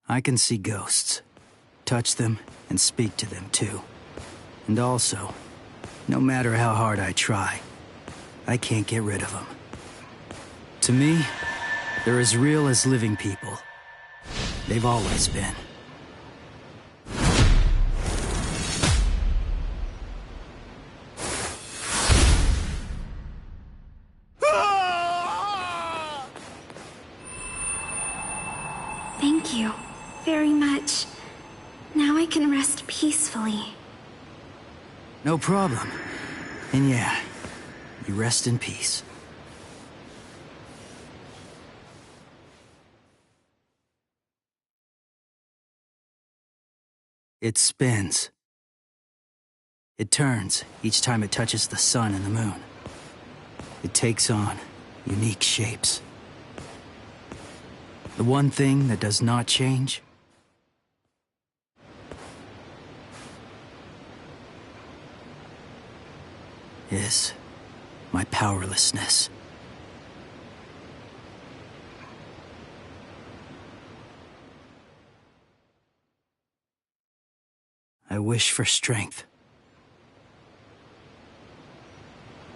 I can see ghosts, touch them, and speak to them too. And also, no matter how hard I try, I can't get rid of them. To me, they're as real as living people. They've always been. Thank you very much. Now I can rest peacefully. No problem. And yeah, you rest in peace. It spins. It turns each time it touches the sun and the moon. It takes on unique shapes. The one thing that does not change is my powerlessness. I wish for strength.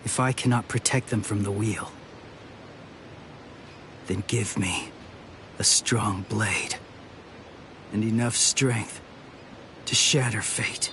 If I cannot protect them from the wheel, then give me a strong blade and enough strength to shatter fate.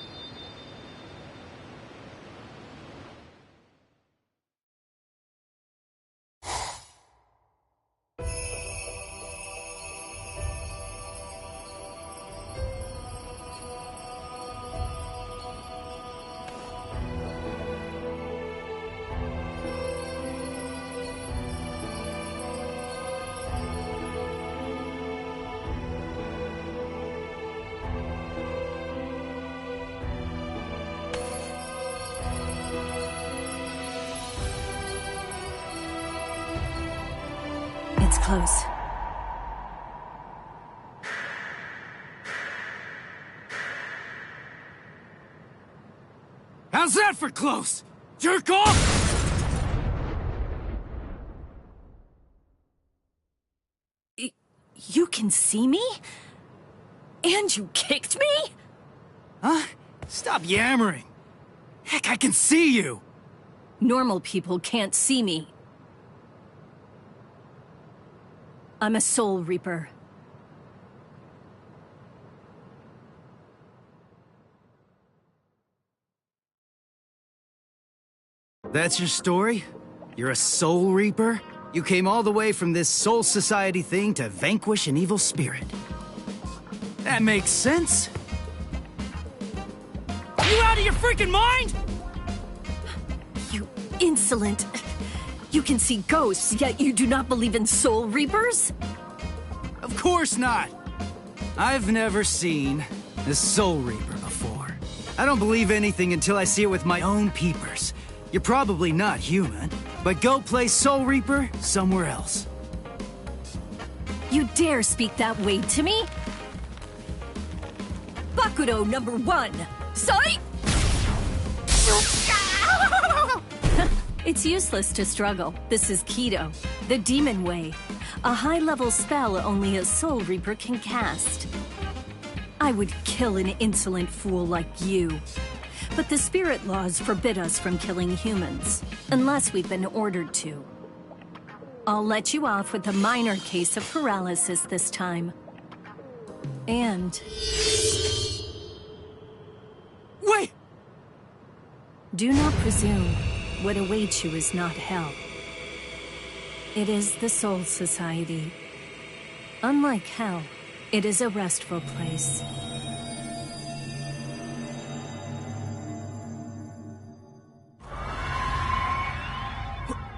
It's close. How's that for close? Jerk off! You can see me? And you kicked me? Huh? Stop yammering. Heck, I can see you! Normal people can't see me. I'm a Soul Reaper. That's your story? You're a Soul Reaper? You came all the way from this Soul Society thing to vanquish an evil spirit. That makes sense. You out of your freaking mind? You insolent... You can see ghosts, yet you do not believe in Soul Reapers? Of course not. I've never seen a Soul Reaper before. I don't believe anything until I see it with my own peepers. You're probably not human, but go play Soul Reaper somewhere else. You dare speak that way to me? Bakudo number 1, Sight! It's useless to struggle. This is Kido, the Demon Way. A high-level spell only a Soul Reaper can cast. I would kill an insolent fool like you. But the spirit laws forbid us from killing humans, unless we've been ordered to. I'll let you off with a minor case of paralysis this time. And... Wait! Do not presume what awaits you is not hell. It is the Soul Society. Unlike hell, it is a restful place.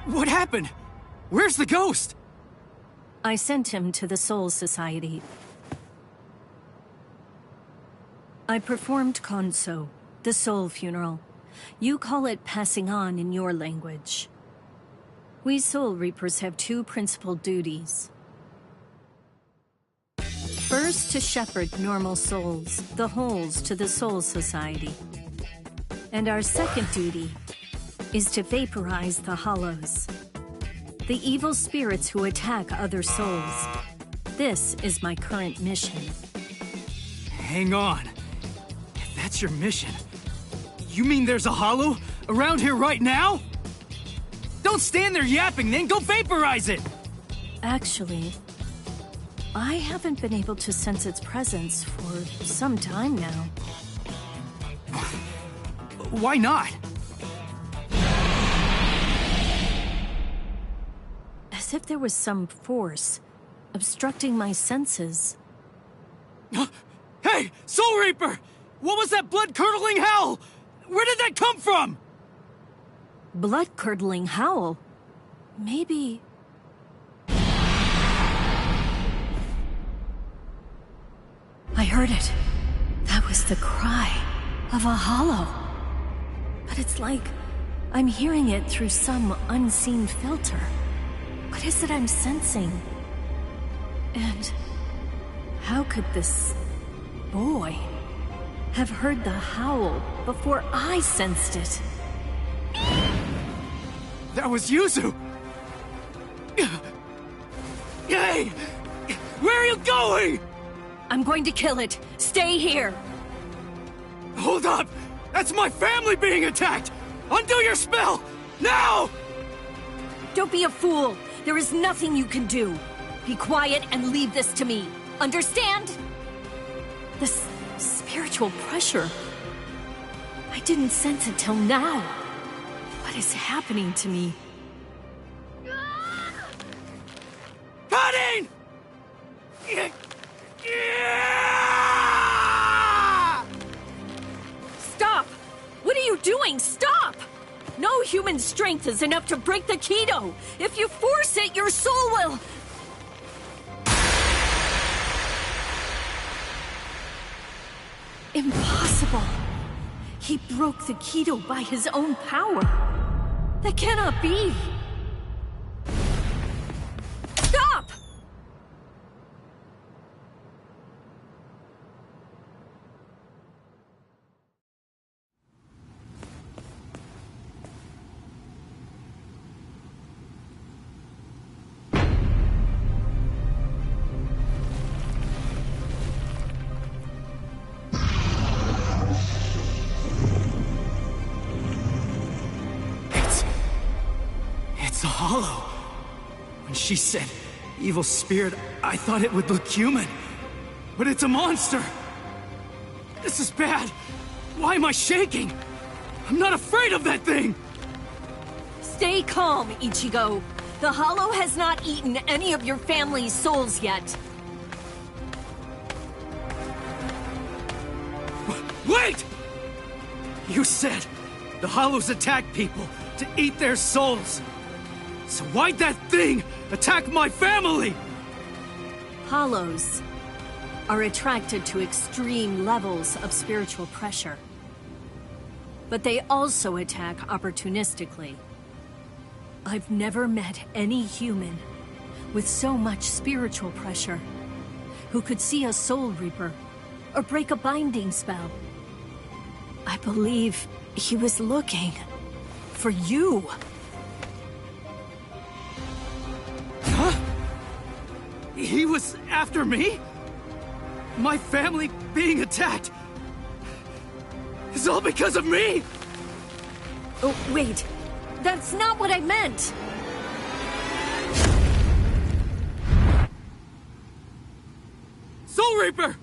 What happened? Where's the ghost? I sent him to the Soul Society. I performed Konso, the soul funeral. You call it passing on in your language. We Soul Reapers have 2 principal duties. First, to shepherd normal souls, the holes, to the Soul Society. And our second duty is to vaporize the hollows, the evil spirits who attack other souls. This is my current mission. Hang on. If that's your mission, you mean there's a hollow around here right now? Don't stand there yapping, then go vaporize it! Actually, I haven't been able to sense its presence for some time now. Why not? As if there was some force obstructing my senses. Hey, Soul Reaper! What was that blood-curdling howl? Where did that come from? Blood-curdling howl? Maybe... I heard it. That was the cry of a hollow. But it's like I'm hearing it through some unseen filter. What is it I'm sensing? And how could this boy have heard the howl before I sensed it? That was Yuzu! Hey! Where are you going? I'm going to kill it. Stay here. Hold up! That's my family being attacked! Undo your spell! Now! Don't be a fool. There is nothing you can do. Be quiet and leave this to me. Understand? This spiritual pressure. I didn't sense it till now. What is happening to me? Cutting! Stop! What are you doing? Stop! No human strength is enough to break the Keto. If you force it, your soul will... Impossible. He broke the Keto by his own power. That cannot be. Stop! It's a hollow. When she said evil spirit, I thought it would look human. But it's a monster. This is bad. Why am I shaking? I'm not afraid of that thing! Stay calm, Ichigo. The Hollow has not eaten any of your family's souls yet. Wait! You said the Hollows attack people to eat their souls. So why'd that thing attack my family? Hollows are attracted to extreme levels of spiritual pressure. But they also attack opportunistically. I've never met any human with so much spiritual pressure who could see a Soul Reaper or break a binding spell. I believe he was looking for you. Huh? He was after me? My family being attacked is all because of me? Oh, wait. That's not what I meant! Soul Reaper!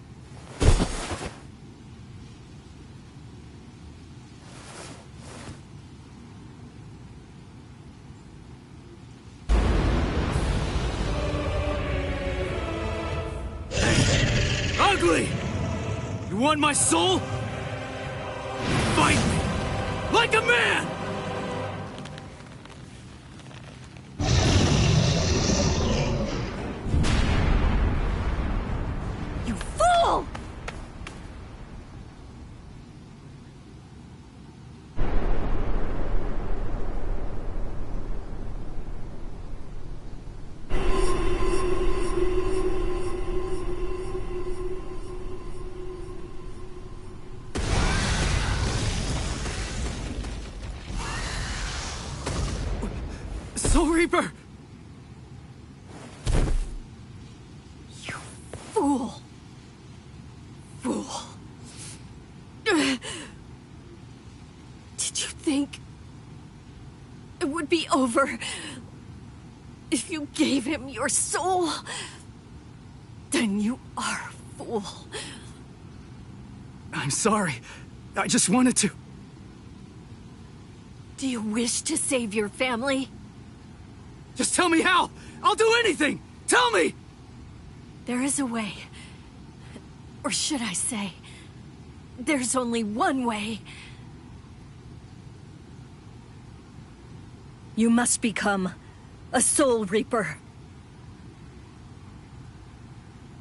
Ugly! You want my soul? Fight me! Like a man! You fool! Soul Reaper! You fool! Fool. it would be over if you gave him your soul. Then you are a fool. I'm sorry. I just wanted to. Do you wish to save your family? Just tell me how! I'll do anything! Tell me! There is a way. Or should I say, there's only one way. You must become a Soul Reaper.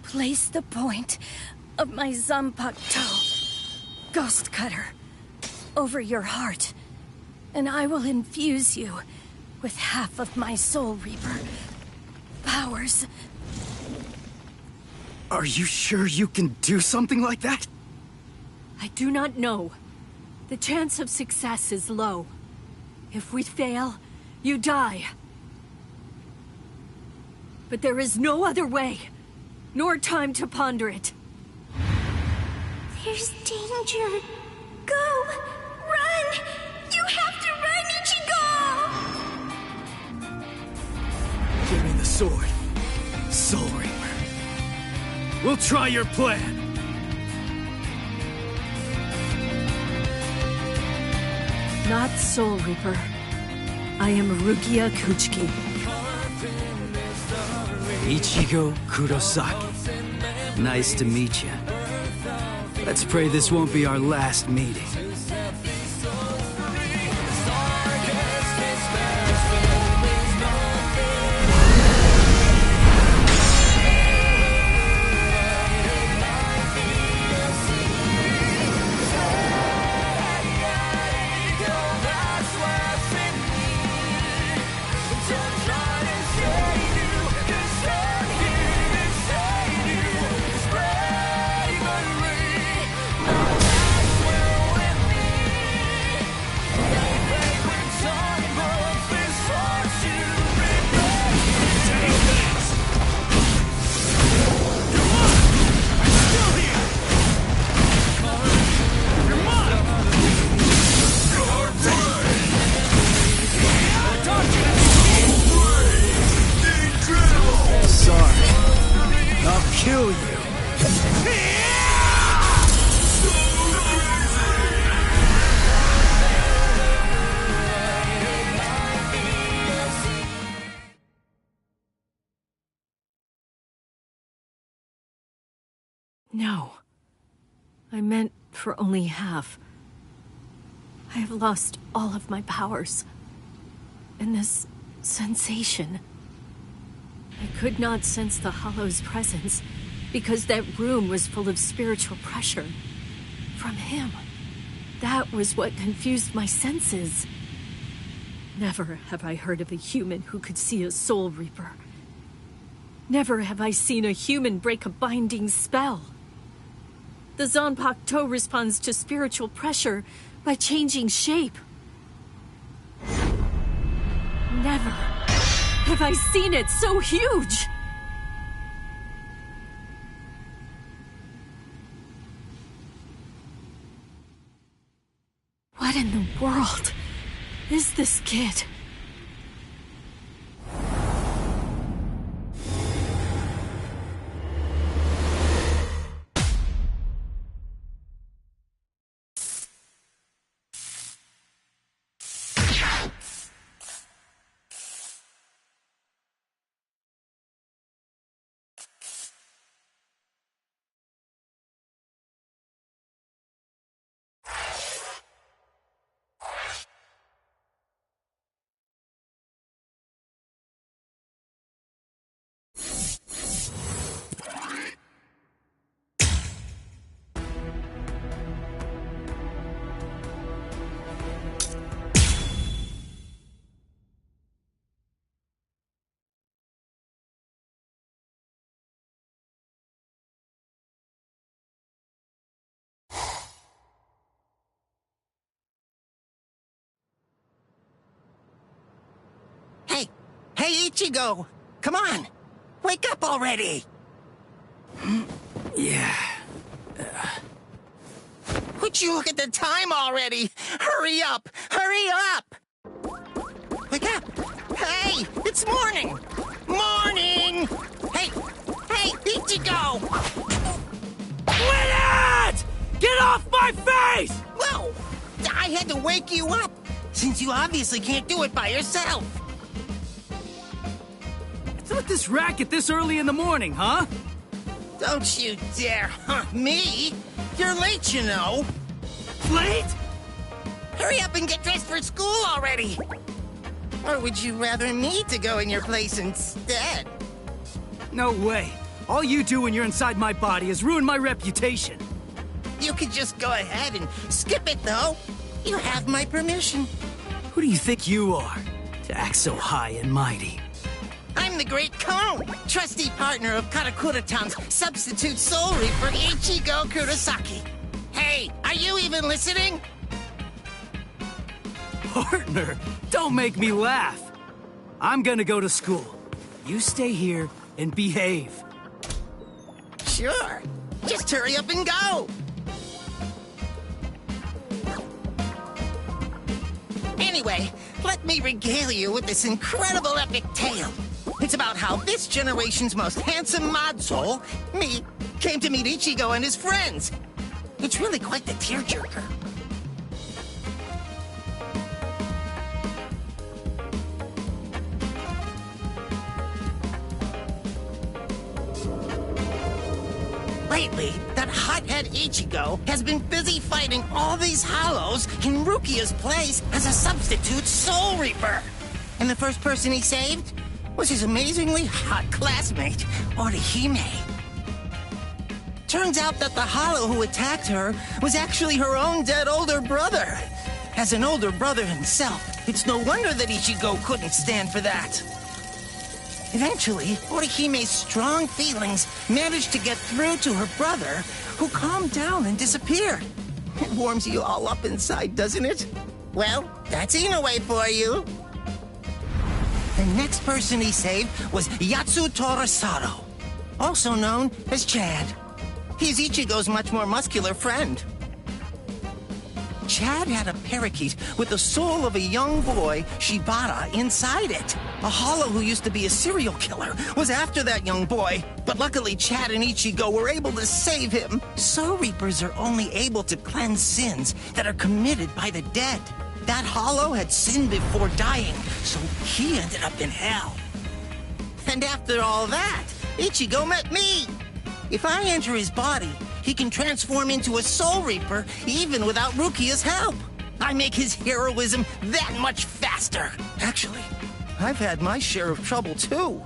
Place the point of my Zanpakuto, Ghost Cutter, over your heart, and I will infuse you with half of my Soul Reaper powers. Are you sure you can do something like that? I do not know. The chance of success is low. If we fail, you die. But there is no other way, nor time to ponder it. There's danger. Go! Run! You have to run, Ichigo! Give me the sword. Soul Reaper. We'll try your plan. Not Soul Reaper. I am Rukia Kuchiki. Ichigo Kurosaki. Nice to meet you. Let's pray this won't be our last meeting. Kill you! No. I meant for only half. I have lost all of my powers. And this sensation. I could not sense the Hollow's presence because that room was full of spiritual pressure. From him. That was what confused my senses. Never have I heard of a human who could see a Soul Reaper. Never have I seen a human break a binding spell. The Zanpakuto responds to spiritual pressure by changing shape. Never have I seen it so huge! What in the world is this kid? Hey, Ichigo! Come on! Wake up already! Yeah. Would you look at the time already? Hurry up! Hurry up! Wake It's morning! Morning! Hey! Hey, Ichigo! Quit it! Get off my face! Whoa! I had to wake you up, since you obviously can't do it by yourself. What's with this racket this early in the morning, huh? Don't you dare hunt me! You're late, you know. Late? Hurry up and get dressed for school already! Or would you rather me to go in your place instead? No way. All you do when you're inside my body is ruin my reputation. You could just go ahead and skip it, though. You have my permission. Who do you think you are, to act so high and mighty? I'm the Great Cone, trusty partner of Karakura-tan's substitute soul reaper Ichigo Kurosaki. Hey, are you even listening? Partner, don't make me laugh. I'm gonna go to school. You stay here and behave. Sure. Just hurry up and go. Anyway, let me regale you with this incredible epic tale. It's about how this generation's most handsome mod soul, me, came to meet Ichigo and his friends. It's really quite the tearjerker. Lately, that hothead Ichigo has been busy fighting all these hollows in Rukia's place as a substitute Soul Reaper. And the first person he saved was his amazingly hot classmate, Orihime. Turns out that the hollow who attacked her was actually her own dead older brother. As an older brother himself, it's no wonder that Ichigo couldn't stand for that. Eventually, Orihime's strong feelings managed to get through to her brother, who calmed down and disappeared. It warms you all up inside, doesn't it? Well, that's Inoue for you. The next person he saved was Yatsu Torasaro, also known as Chad. He's Ichigo's much more muscular friend. Chad had a parakeet with the soul of a young boy, Shibata, inside it. A hollow who used to be a serial killer was after that young boy, but luckily Chad and Ichigo were able to save him. Soul Reapers are only able to cleanse sins that are committed by the dead. That hollow had sinned before dying, so he ended up in hell. And after all that, Ichigo met me. If I enter his body, he can transform into a Soul Reaper even without Rukia's help. I make his heroism that much faster. Actually, I've had my share of trouble too.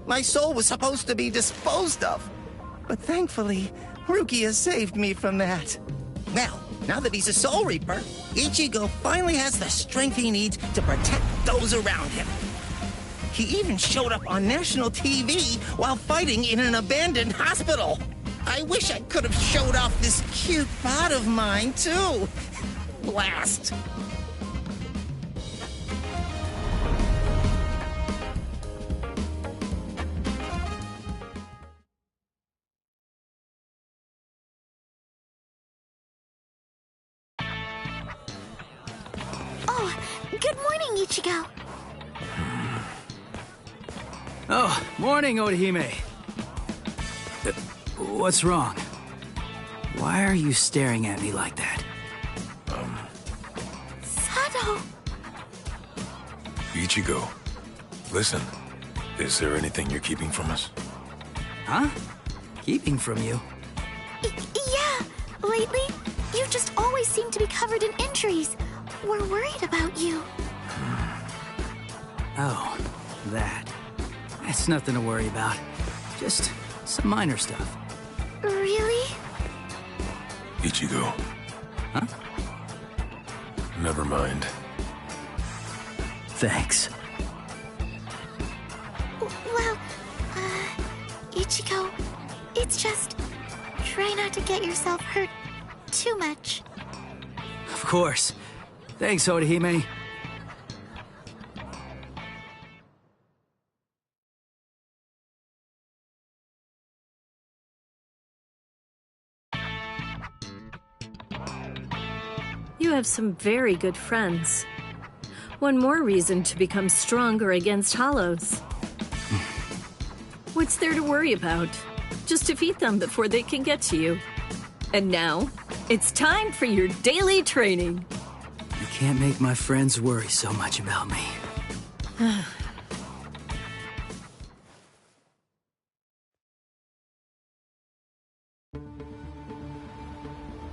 My soul was supposed to be disposed of. But thankfully, Rukia saved me from that. Well, now that he's a Soul Reaper, Ichigo finally has the strength he needs to protect those around him. He even showed up on national TV while fighting in an abandoned hospital. I wish I could have showed off this cute bod of mine, too. Blast. Oh, good morning, Ichigo. Oh, morning, Orihime. What's wrong? Why are you staring at me like that? Sado. Ichigo, listen. Is there anything you're keeping from us? Huh? Keeping from you? Yeah, lately, you just always seem to be covered in injuries. We're worried about you. Oh, that. That's nothing to worry about. Just some minor stuff. Really? Ichigo. Huh? Never mind. Thanks. Well, Ichigo, it's just... try not to get yourself hurt too much. Of course. Thanks, Orihime. You have some very good friends. One more reason to become stronger against hollows. What's there to worry about? Just defeat them before they can get to you. And now, it's time for your daily training. I can't make my friends worry so much about me.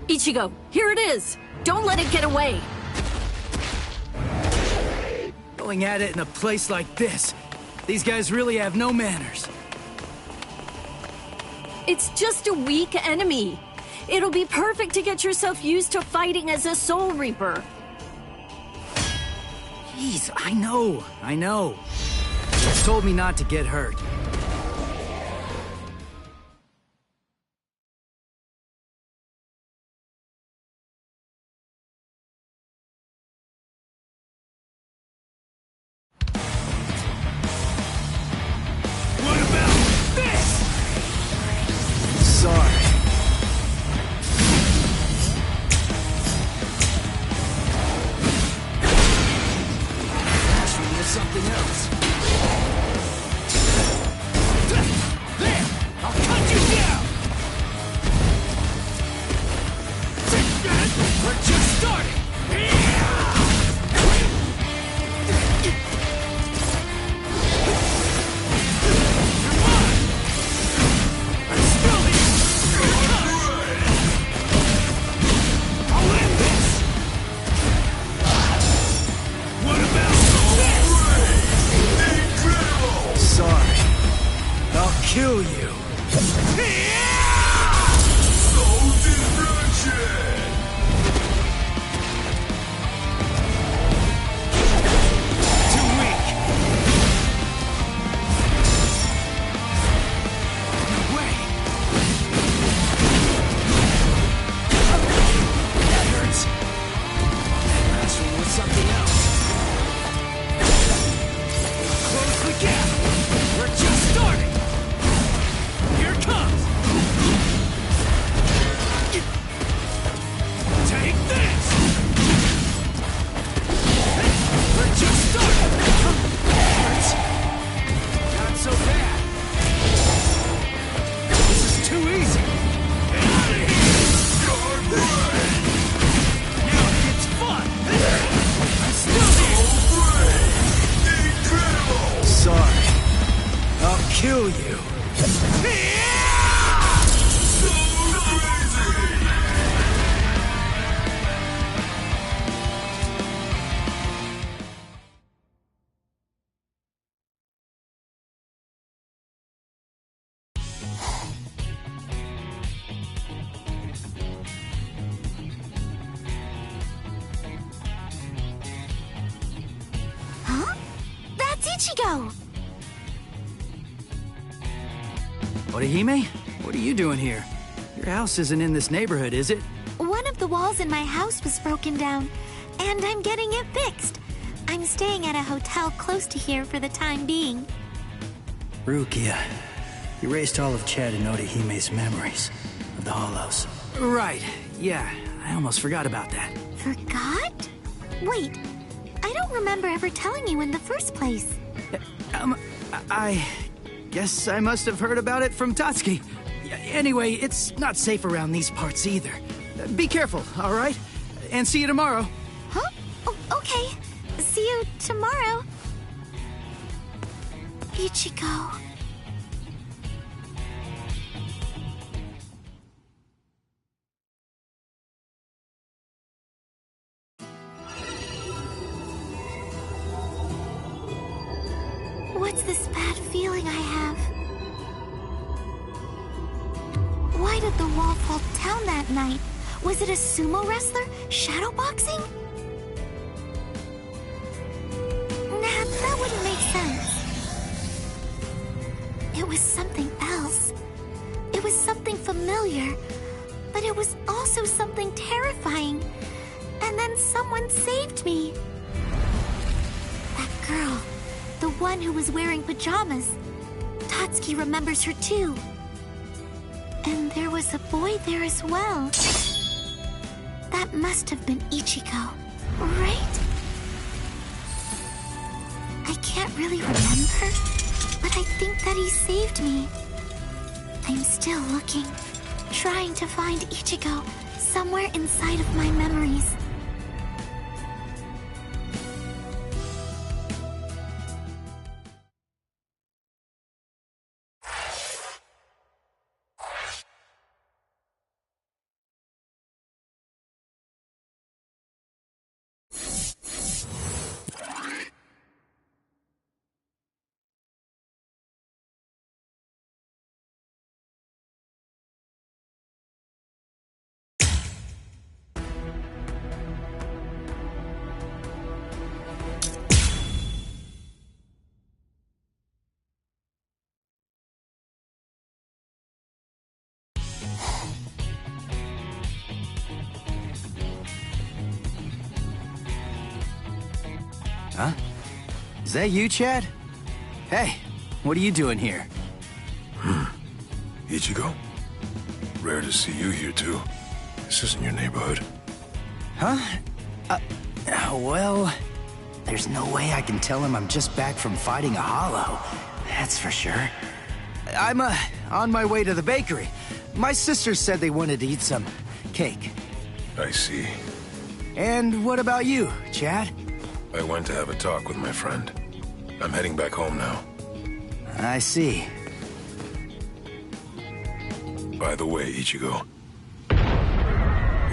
Ichigo, here it is! Don't let it get away! Going at it in a place like this. These guys really have no manners. It's just a weak enemy. It'll be perfect to get yourself used to fighting as a Soul Reaper. Jeez, I know. It's told me not to get hurt. Something else. There! I'll cut you down! We're just starting! Come on! I'm still here! I'll end this! What about sorry. I'll kill you. No distraction! Too weak. No way. That hurts. That last one was something else. Close the gap. We're just starting! Here it comes! Take this! We're just starting! Hurts. Not so bad. This is too easy! Get out of here! You're right! Now it gets fun! I'm still here! Incredible! Sorry. I'll kill you. So crazy! Huh? That's Ichigo! Orihime? What are you doing here? Your house isn't in this neighborhood, is it? One of the walls in my house was broken down, and I'm getting it fixed. I'm staying at a hotel close to here for the time being. Rukia, you erased all of Chad and Orihime's memories of the Hollows. Right, yeah, I almost forgot about that. Forgot? Wait, I don't remember ever telling you in the first place. I guess I must have heard about it from Tatsuki. Anyway, it's not safe around these parts either. Be careful, all right? And see you tomorrow. Huh? Oh, okay. See you tomorrow. Ichigo. What's this bad feeling I have? Why did the wall fall down that night? Was it a sumo wrestler shadowboxing? Nah, that wouldn't make sense. It was something else. It was something familiar, but it was also something terrifying. And then someone saved me. That girl. The one who was wearing pajamas. Tatsuki remembers her too. And there was a boy there as well. That must have been Ichigo, right? I can't really remember, but I think that he saved me. I'm still looking, trying to find Ichigo somewhere inside of my memories. Huh? Is that you, Chad? Hey, what are you doing here? Ichigo? Rare to see you here, too. This isn't your neighborhood. Huh? Well, there's no way I can tell him I'm just back from fighting a hollow. That's for sure. I'm, on my way to the bakery. My sisters said they wanted to eat some cake. I see. And what about you, Chad? I went to have a talk with my friend. I'm heading back home now. I see. By the way, Ichigo.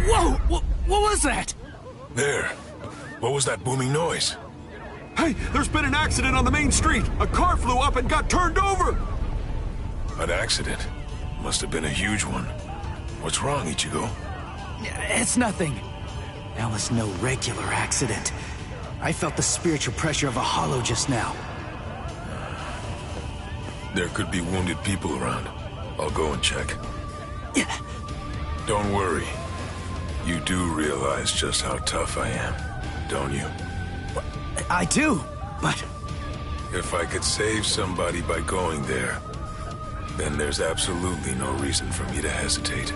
Whoa! What was that? There. What was that booming noise? Hey, there's been an accident on the main street. A car flew up and got turned over. An accident? Must have been a huge one. What's wrong, Ichigo? It's nothing. That was no regular accident. I felt the spiritual pressure of a hollow just now. There could be wounded people around. I'll go and check. Don't worry. You do realize just how tough I am, don't you? I do, but... If I could save somebody by going there, then there's absolutely no reason for me to hesitate.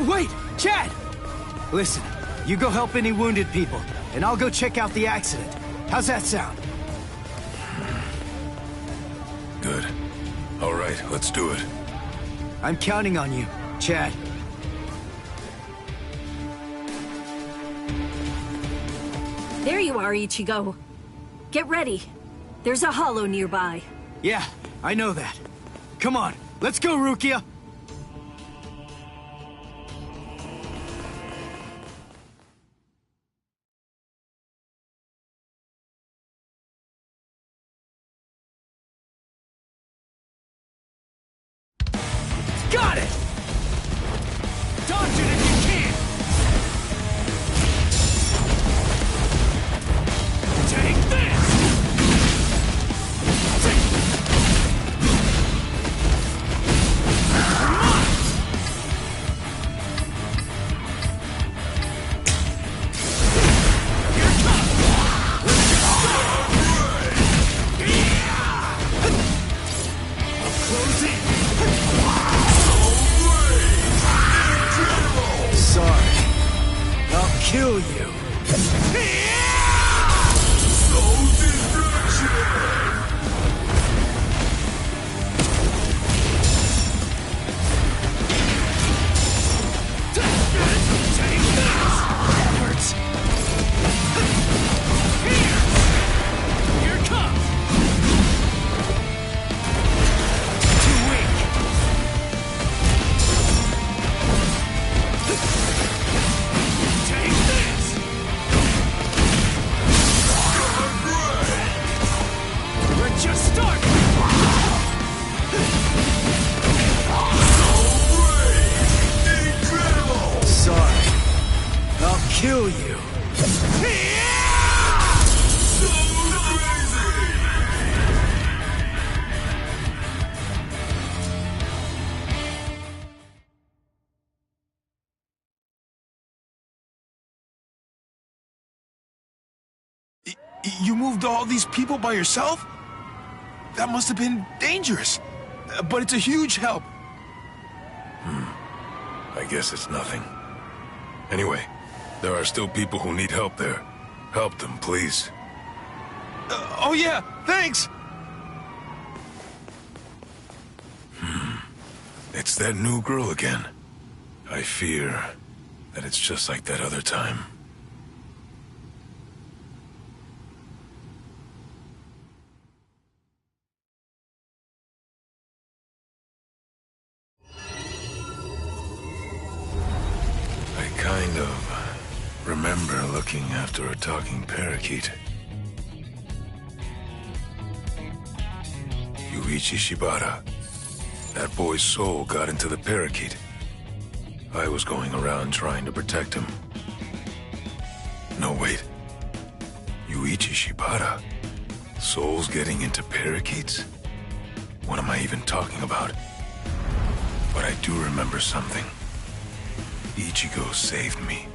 Wait, Chad! Listen, you go help any wounded people, and I'll go check out the accident. How's that sound? Good. All right, let's do it. I'm counting on you, Chad. There you are, Ichigo. Get ready. There's a hollow nearby. Yeah, I know that. Come on, let's go, Rukia! Got it! Dodge it if you can! Take this! Kill you. Kill you. You moved all these people by yourself? That must have been dangerous. But it's a huge help. I guess it's nothing. Anyway, there are still people who need help there. Help them, please. Oh yeah, thanks! It's that new girl again. I fear that it's just like that other time. I kind of remember looking after a talking parakeet. Yuichi Shibata. That boy's soul got into the parakeet. I was going around trying to protect him. No, wait. Yuichi Shibata? Souls getting into parakeets? What am I even talking about? But I do remember something. Ichigo saved me.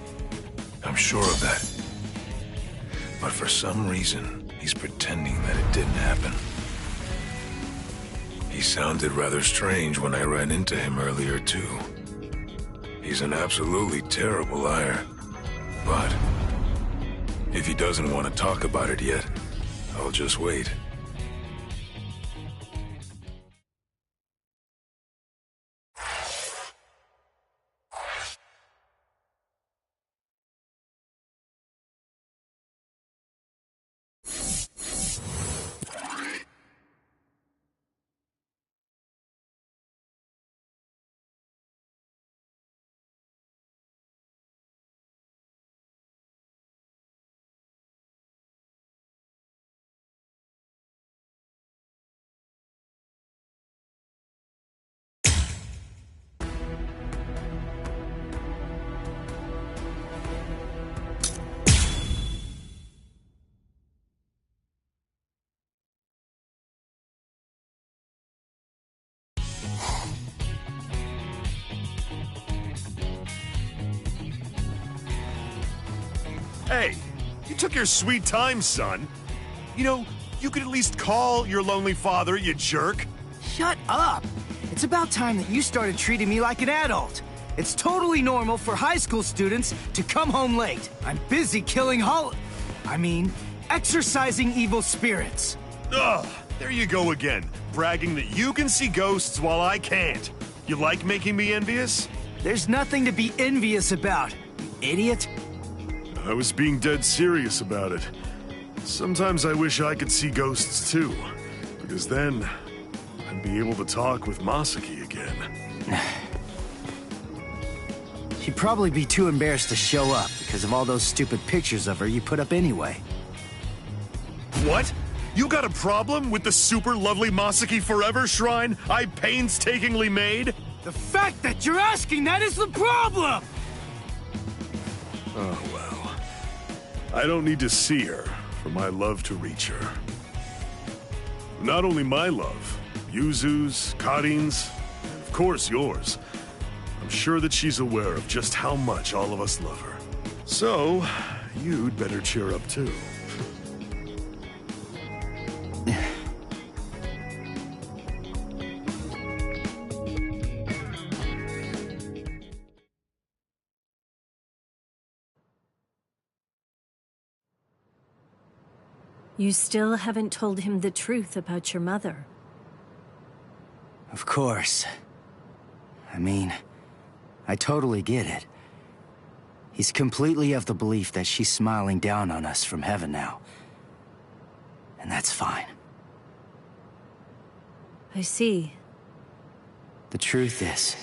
I'm sure of that. But for some reason, he's pretending that it didn't happen. He sounded rather strange when I ran into him earlier, too. He's an absolutely terrible liar. But if he doesn't want to talk about it yet, I'll just wait. Hey, you took your sweet time, son. You know, you could at least call your lonely father, you jerk. Shut up! It's about time that you started treating me like an adult. It's totally normal for high school students to come home late. I'm busy killing exorcising evil spirits. Ugh, there you go again, bragging that you can see ghosts while I can't. You like making me envious? There's nothing to be envious about, you idiot. I was being dead serious about it. Sometimes I wish I could see ghosts too, because then I'd be able to talk with Masaki again. She'd probably be too embarrassed to show up because of all those stupid pictures of her you put up anyway. What? You got a problem with the super lovely Masaki Forever shrine I painstakingly made? The fact that you're asking that is the problem! Oh well. I don't need to see her for my love to reach her. Not only my love, Yuzu's, Karin's, and of course yours. I'm sure that she's aware of just how much all of us love her. So, you'd better cheer up too. You still haven't told him the truth about your mother. Of course. I totally get it. He's completely of the belief that she's smiling down on us from heaven now. And that's fine. I see. The truth is,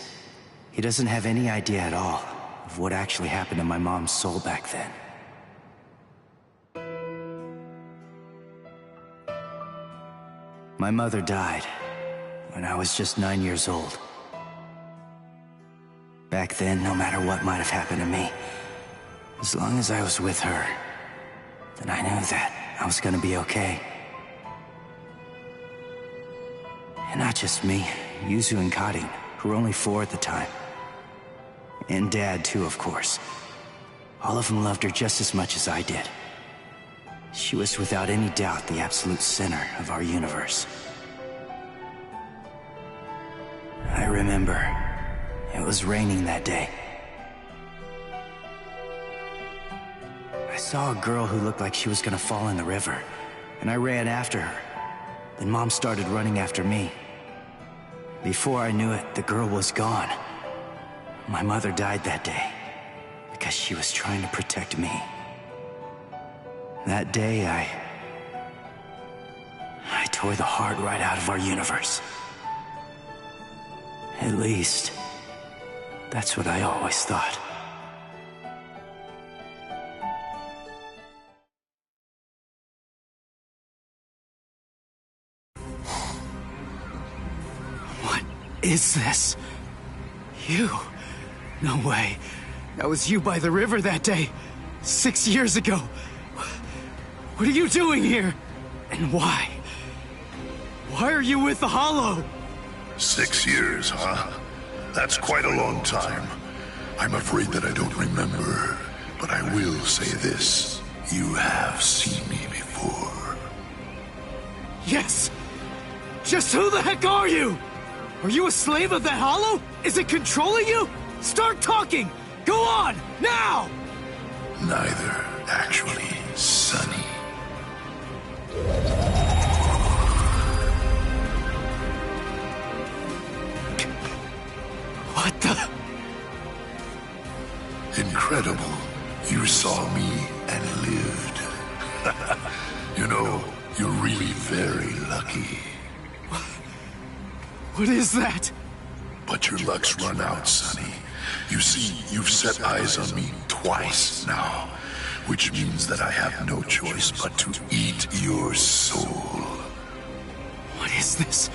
he doesn't have any idea at all of what actually happened to my mom's soul back then. My mother died when I was just 9 years old. Back then, no matter what might have happened to me, as long as I was with her, then I knew that I was gonna be okay. And not just me, Yuzu and Karin, who were only 4 at the time. And Dad, too, of course. All of them loved her just as much as I did. She was without any doubt the absolute center of our universe. I remember, it was raining that day. I saw a girl who looked like she was gonna fall in the river, and I ran after her. Then Mom started running after me. Before I knew it, the girl was gone. My mother died that day because she was trying to protect me. That day, I tore the heart right out of our universe. At least, that's what I always thought. What is this? You? No way. That was you by the river that day. 6 years ago. What are you doing here? And why? Why are you with the Hollow? 6 years, huh? That's quite a long time. I'm afraid that I don't remember, but I will say this. You have seen me before. Yes! Just who the heck are you? Are you a slave of that Hollow? Is it controlling you? Start talking! Go on, now! Neither, actually, Sonny. What the? Incredible. You saw me and lived. You know, you're really very lucky. What is that? But your luck's run out, Sonny. You see, you've set eyes on me twice now, which means that I have no choice but to eat your soul. What is this?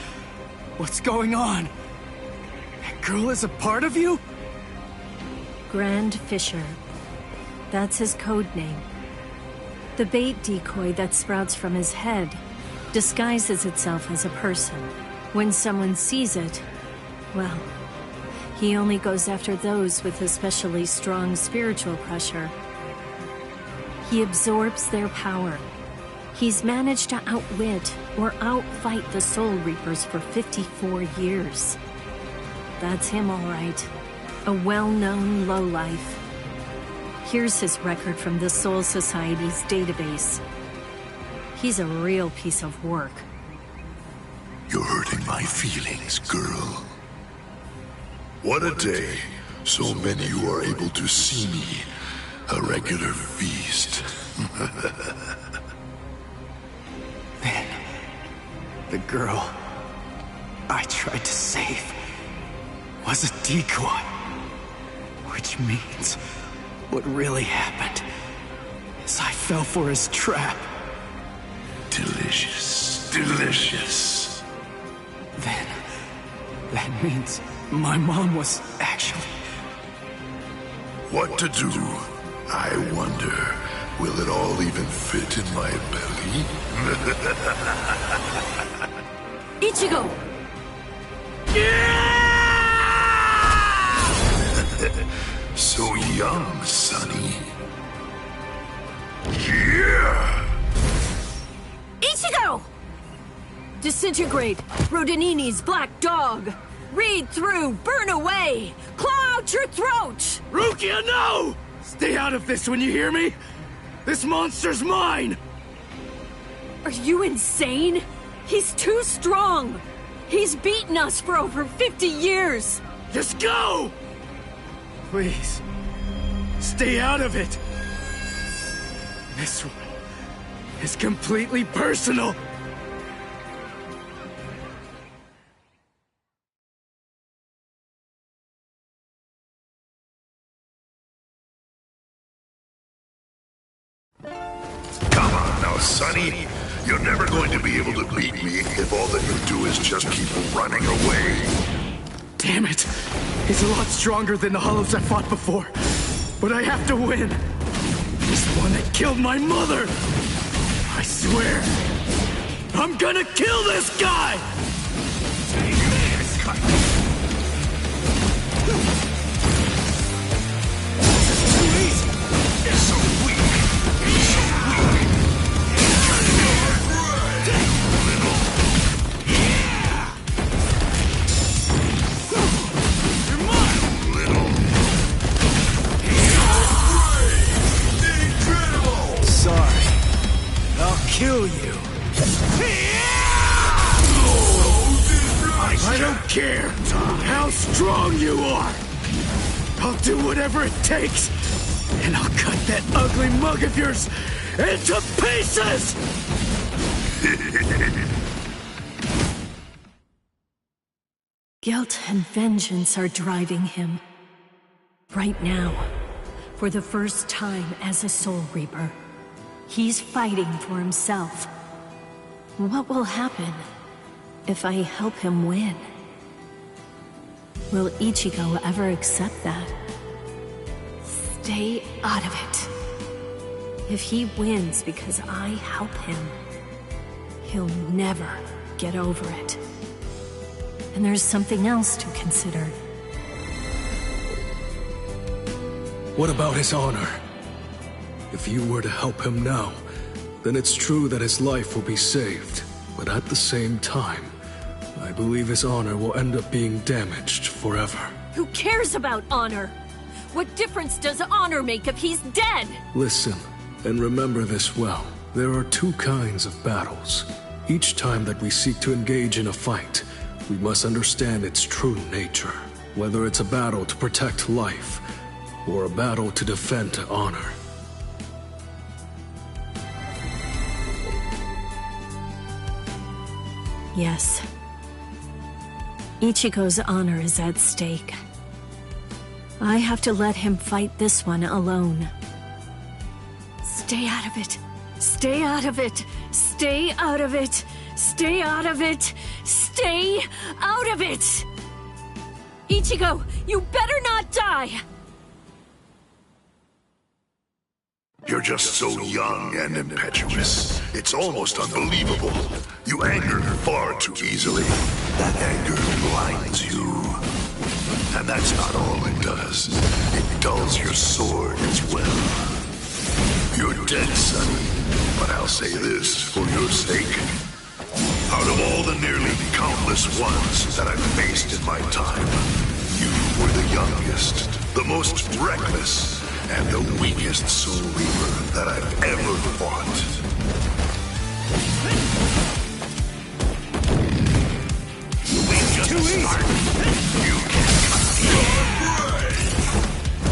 What's going on? That girl is a part of you? Grand Fisher. That's his code name. The bait decoy that sprouts from his head disguises itself as a person. When someone sees it, well, he only goes after those with especially strong spiritual pressure. He absorbs their power. He's managed to outwit or outfight the Soul Reapers for 54 years. That's him, all right. A well-known lowlife. Here's his record from the Soul Society's database. He's a real piece of work. You're hurting my feelings, girl. What a day. So many who are able to see me. A regular feast. Then, the girl I tried to save was a decoy. Which means what really happened is I fell for his trap. Delicious. Delicious. Then, that means my mom was actually... What to do? I wonder, will it all even fit in my belly? Ichigo! So young, Sonny. Yeah! Ichigo! Disintegrate, Rodinini's black dog. Read through, burn away, claw out your throat! Rukia, no! Stay out of this when you hear me! This monster's mine! Are you insane? He's too strong! He's beaten us for over 50 years! Just go! Please, stay out of it! This one is completely personal! Come on now, Sonny. You're never going to be able to beat me if all that you do is just keep running away. Damn it! He's a lot stronger than the Hollows I fought before. But I have to win! He's the one that killed my mother! I swear, I'm gonna kill this guy! Incredible! kill you. I don't care how strong you are. I'll do whatever it takes, and I'll cut that ugly mug of yours into pieces! Guilt and vengeance are driving him. Right now, for the first time as a Soul Reaper, he's fighting for himself. What will happen if I help him win? Will Ichigo ever accept that? Stay out of it. If he wins because I help him, he'll never get over it. And there's something else to consider. What about his honor? If you were to help him now, then it's true that his life will be saved. But at the same time, I believe his honor will end up being damaged forever. Who cares about honor? What difference does honor make if he's dead? Listen, and remember this well. There are two kinds of battles. Each time that we seek to engage in a fight, we must understand its true nature. Whether it's a battle to protect life, or a battle to defend honor. Yes. Ichigo's honor is at stake. I have to let him fight this one alone. Stay out of it. Stay out of it. Stay out of it. Stay out of it. Stay out of it! Ichigo, you better not die! You're just so young and impetuous. It's almost unbelievable. You anger far too easily. That anger blinds you. And that's not all it does. It dulls your sword as well. You're dead, Sonny. But I'll say this for your sake. Out of all the nearly countless ones that I've faced in my time, you were the youngest, the most reckless, and the weakest Soul Reaper that I've ever fought. We've just started. You can't.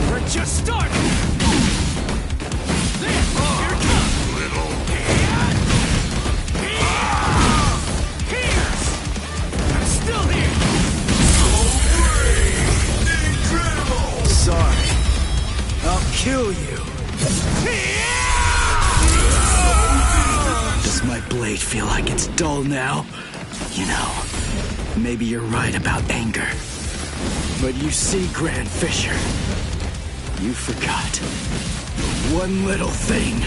We're just starting! Here it comes, little cat. I'm still here! Incredible! Sorry. I'll kill you. Does my blade feel like it's dull now? You know, maybe you're right about anger. But you see, Grand Fisher, you forgot one little thing.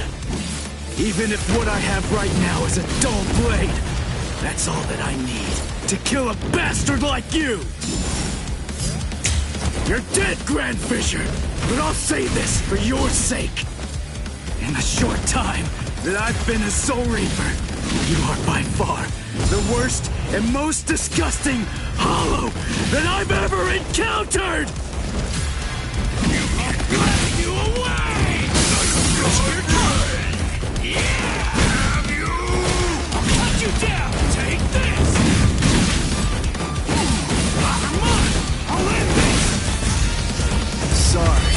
Even if what I have right now is a dull blade, that's all that I need to kill a bastard like you! You're dead, Grand Fisher! But I'll say this for your sake. In the short time that I've been a Soul Reaper, you are by far the worst and most disgusting hollow that I've ever encountered! I'm driving you away! Have you? I'll cut you down! Take this! Come on! I'll end this! Sorry.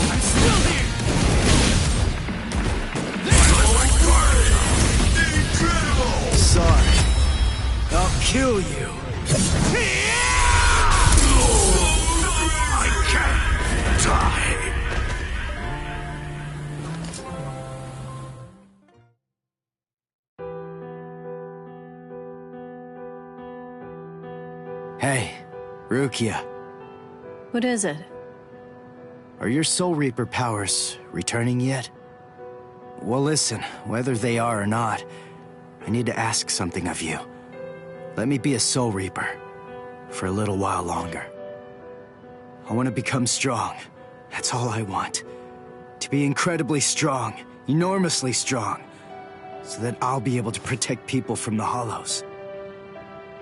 I'm still here! Incredible! Sorry. I'll kill you. I can't die. Hey, Rukia. What is it? Are your Soul Reaper powers returning yet? Well, listen, whether they are or not, I need to ask something of you. Let me be a Soul Reaper for a little while longer. I want to become strong. That's all I want. To be incredibly strong, enormously strong, so that I'll be able to protect people from the Hollows.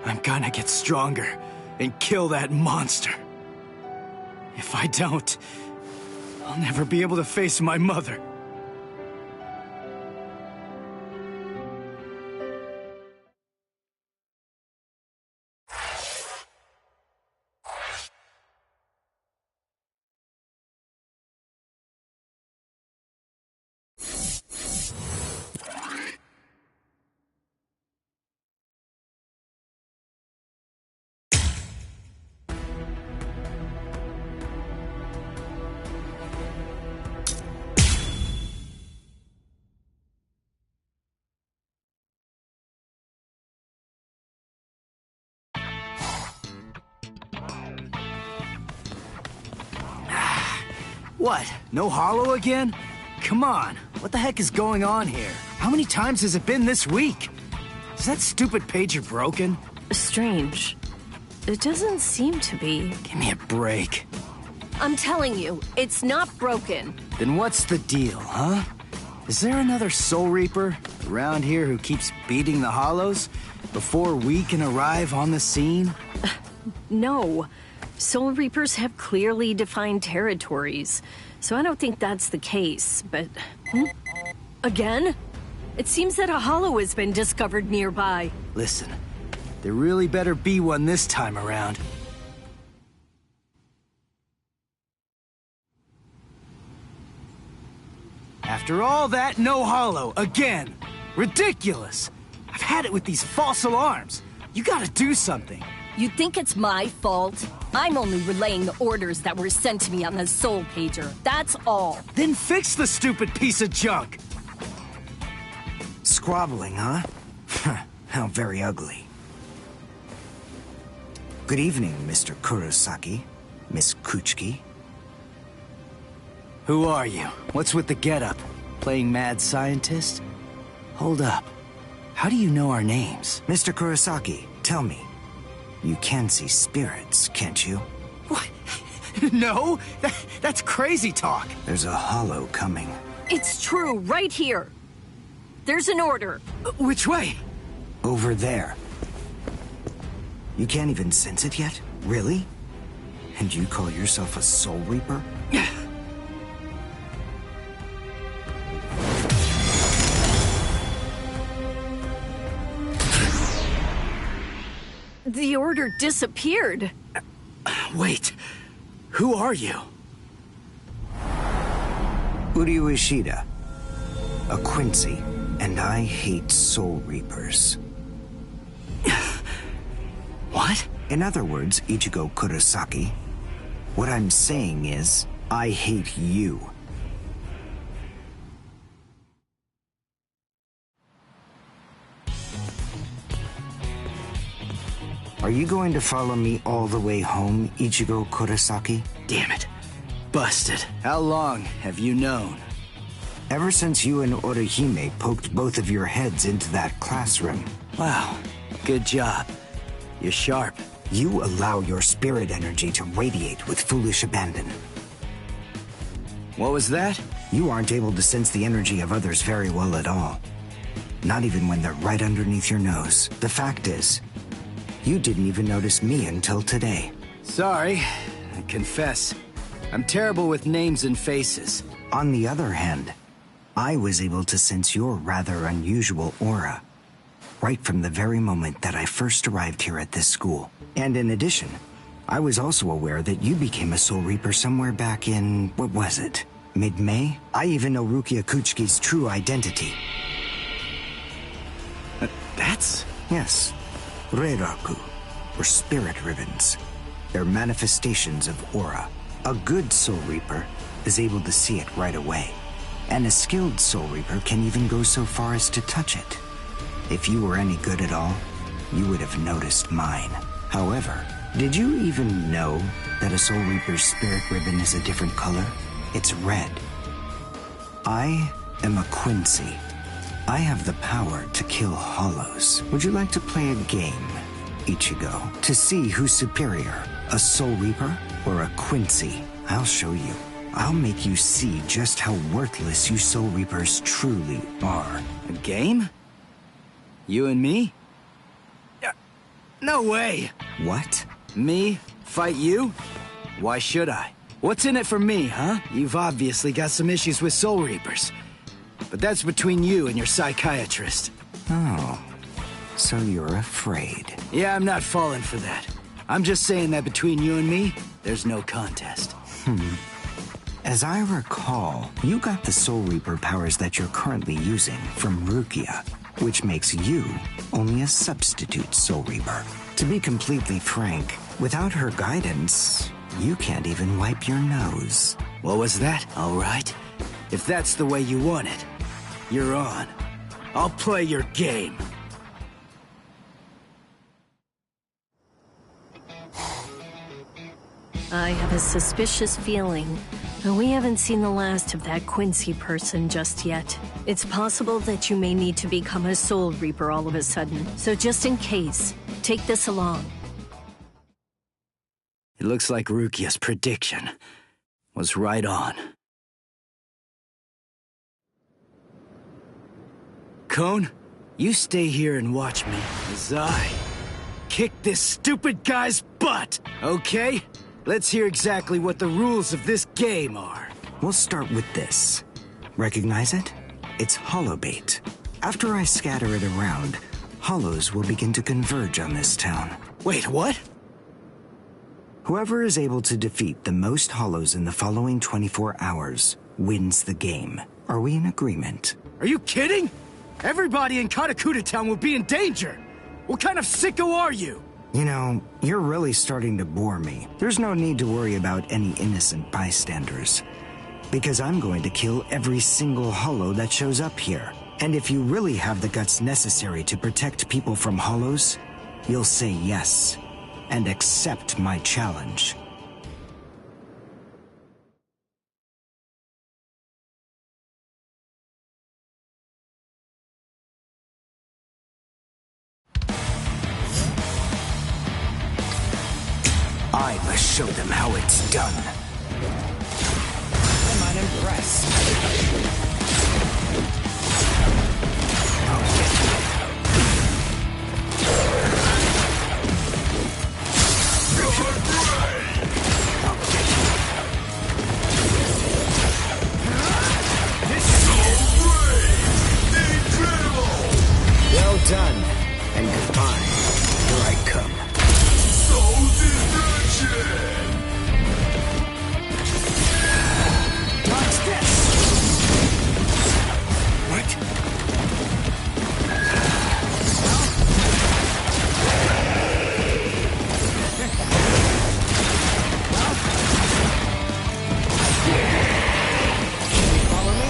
I'm gonna get stronger and kill that monster. If I don't, I'll never be able to face my mother. What? No hollow again? Come on, what the heck is going on here? How many times has it been this week? Is that stupid pager broken? Strange. It doesn't seem to be. Give me a break. I'm telling you, it's not broken. Then what's the deal, huh? Is there another Soul Reaper around here who keeps beating the hollows before we can arrive on the scene? No. Soul Reapers have clearly defined territories, so I don't think that's the case, but... Again? It seems that a hollow has been discovered nearby. Listen, there really better be one this time around. After all that, no hollow, again! Ridiculous! I've had it with these false alarms. You gotta do something. You think it's my fault? I'm only relaying the orders that were sent to me on the Soul Pager, that's all. Then fix the stupid piece of junk! Squabbling, huh? How very ugly. Good evening, Mr. Kurosaki, Miss Kuchiki. Who are you? What's with the getup? Playing mad scientist? Hold up. How do you know our names? Mr. Kurosaki, tell me. You can see spirits, can't you? What? No? That's crazy talk. There's a hollow coming. It's true, right here. There's an order. Which way? Over there. You can't even sense it yet? Really? And you call yourself a Soul Reaper? The order disappeared. Wait. Who are you? Uryu Ishida. A Quincy, and I hate Soul Reapers. What? In other words, Ichigo Kurosaki, what I'm saying is, I hate you. Are you going to follow me all the way home, Ichigo Kurosaki? Damn it. Busted. How long have you known? Ever since you and Orihime poked both of your heads into that classroom. Wow. Good job. You're sharp. You allow your spirit energy to radiate with foolish abandon. What was that? You aren't able to sense the energy of others very well at all. Not even when they're right underneath your nose. The fact is, you didn't even notice me until today. Sorry. I confess. I'm terrible with names and faces. On the other hand, I was able to sense your rather unusual aura, right from the very moment that I first arrived here at this school. And in addition, I was also aware that you became a Soul Reaper somewhere back in, what was it, mid-May? I even know Rukia Kuchiki's true identity. That's... Yes, Reiraku, or spirit ribbons. They're manifestations of aura. A good Soul Reaper is able to see it right away. And a skilled Soul Reaper can even go so far as to touch it. If you were any good at all, you would have noticed mine. However, did you even know that a Soul Reaper's spirit ribbon is a different color? It's red. I am a Quincy. I have the power to kill hollows. Would you like to play a game, Ichigo? To see who's superior, a Soul Reaper or a Quincy? I'll show you. I'll make you see just how worthless you Soul Reapers truly are. A game? You and me? No way! What? Me? Fight you? Why should I? What's in it for me, huh? You've obviously got some issues with Soul Reapers. But that's between you and your psychiatrist. Oh, so you're afraid. Yeah, I'm not falling for that. I'm just saying that between you and me, there's no contest. As I recall, you got the Soul Reaper powers that you're currently using from Rukia, which makes you only a substitute Soul Reaper. To be completely frank, without her guidance, you can't even wipe your nose. What was that? All right. If that's the way you want it, you're on. I'll play your game. I have a suspicious feeling, but we haven't seen the last of that Quincy person just yet. It's possible that you may need to become a Soul Reaper all of a sudden, so just in case, take this along. It looks like Rukia's prediction was right on. Cone, you stay here and watch me as I kick this stupid guy's butt, okay? Let's hear exactly what the rules of this game are. We'll start with this. Recognize it? It's holobait. After I scatter it around, hollows will begin to converge on this town. Wait, what? Whoever is able to defeat the most hollows in the following 24 hours wins the game. Are we in agreement? Are you kidding? Everybody in Katakuta Town will be in danger. What kind of sicko are you? You know, you're really starting to bore me. There's no need to worry about any innocent bystanders. Because I'm going to kill every single hollow that shows up here. And if you really have the guts necessary to protect people from hollows, you'll say yes, and accept my challenge. I must show them how it's done. I'm unimpressed. I'll get you. I'll get you. Well done, and goodbye. Here I come. Dodge this! What? Follow me?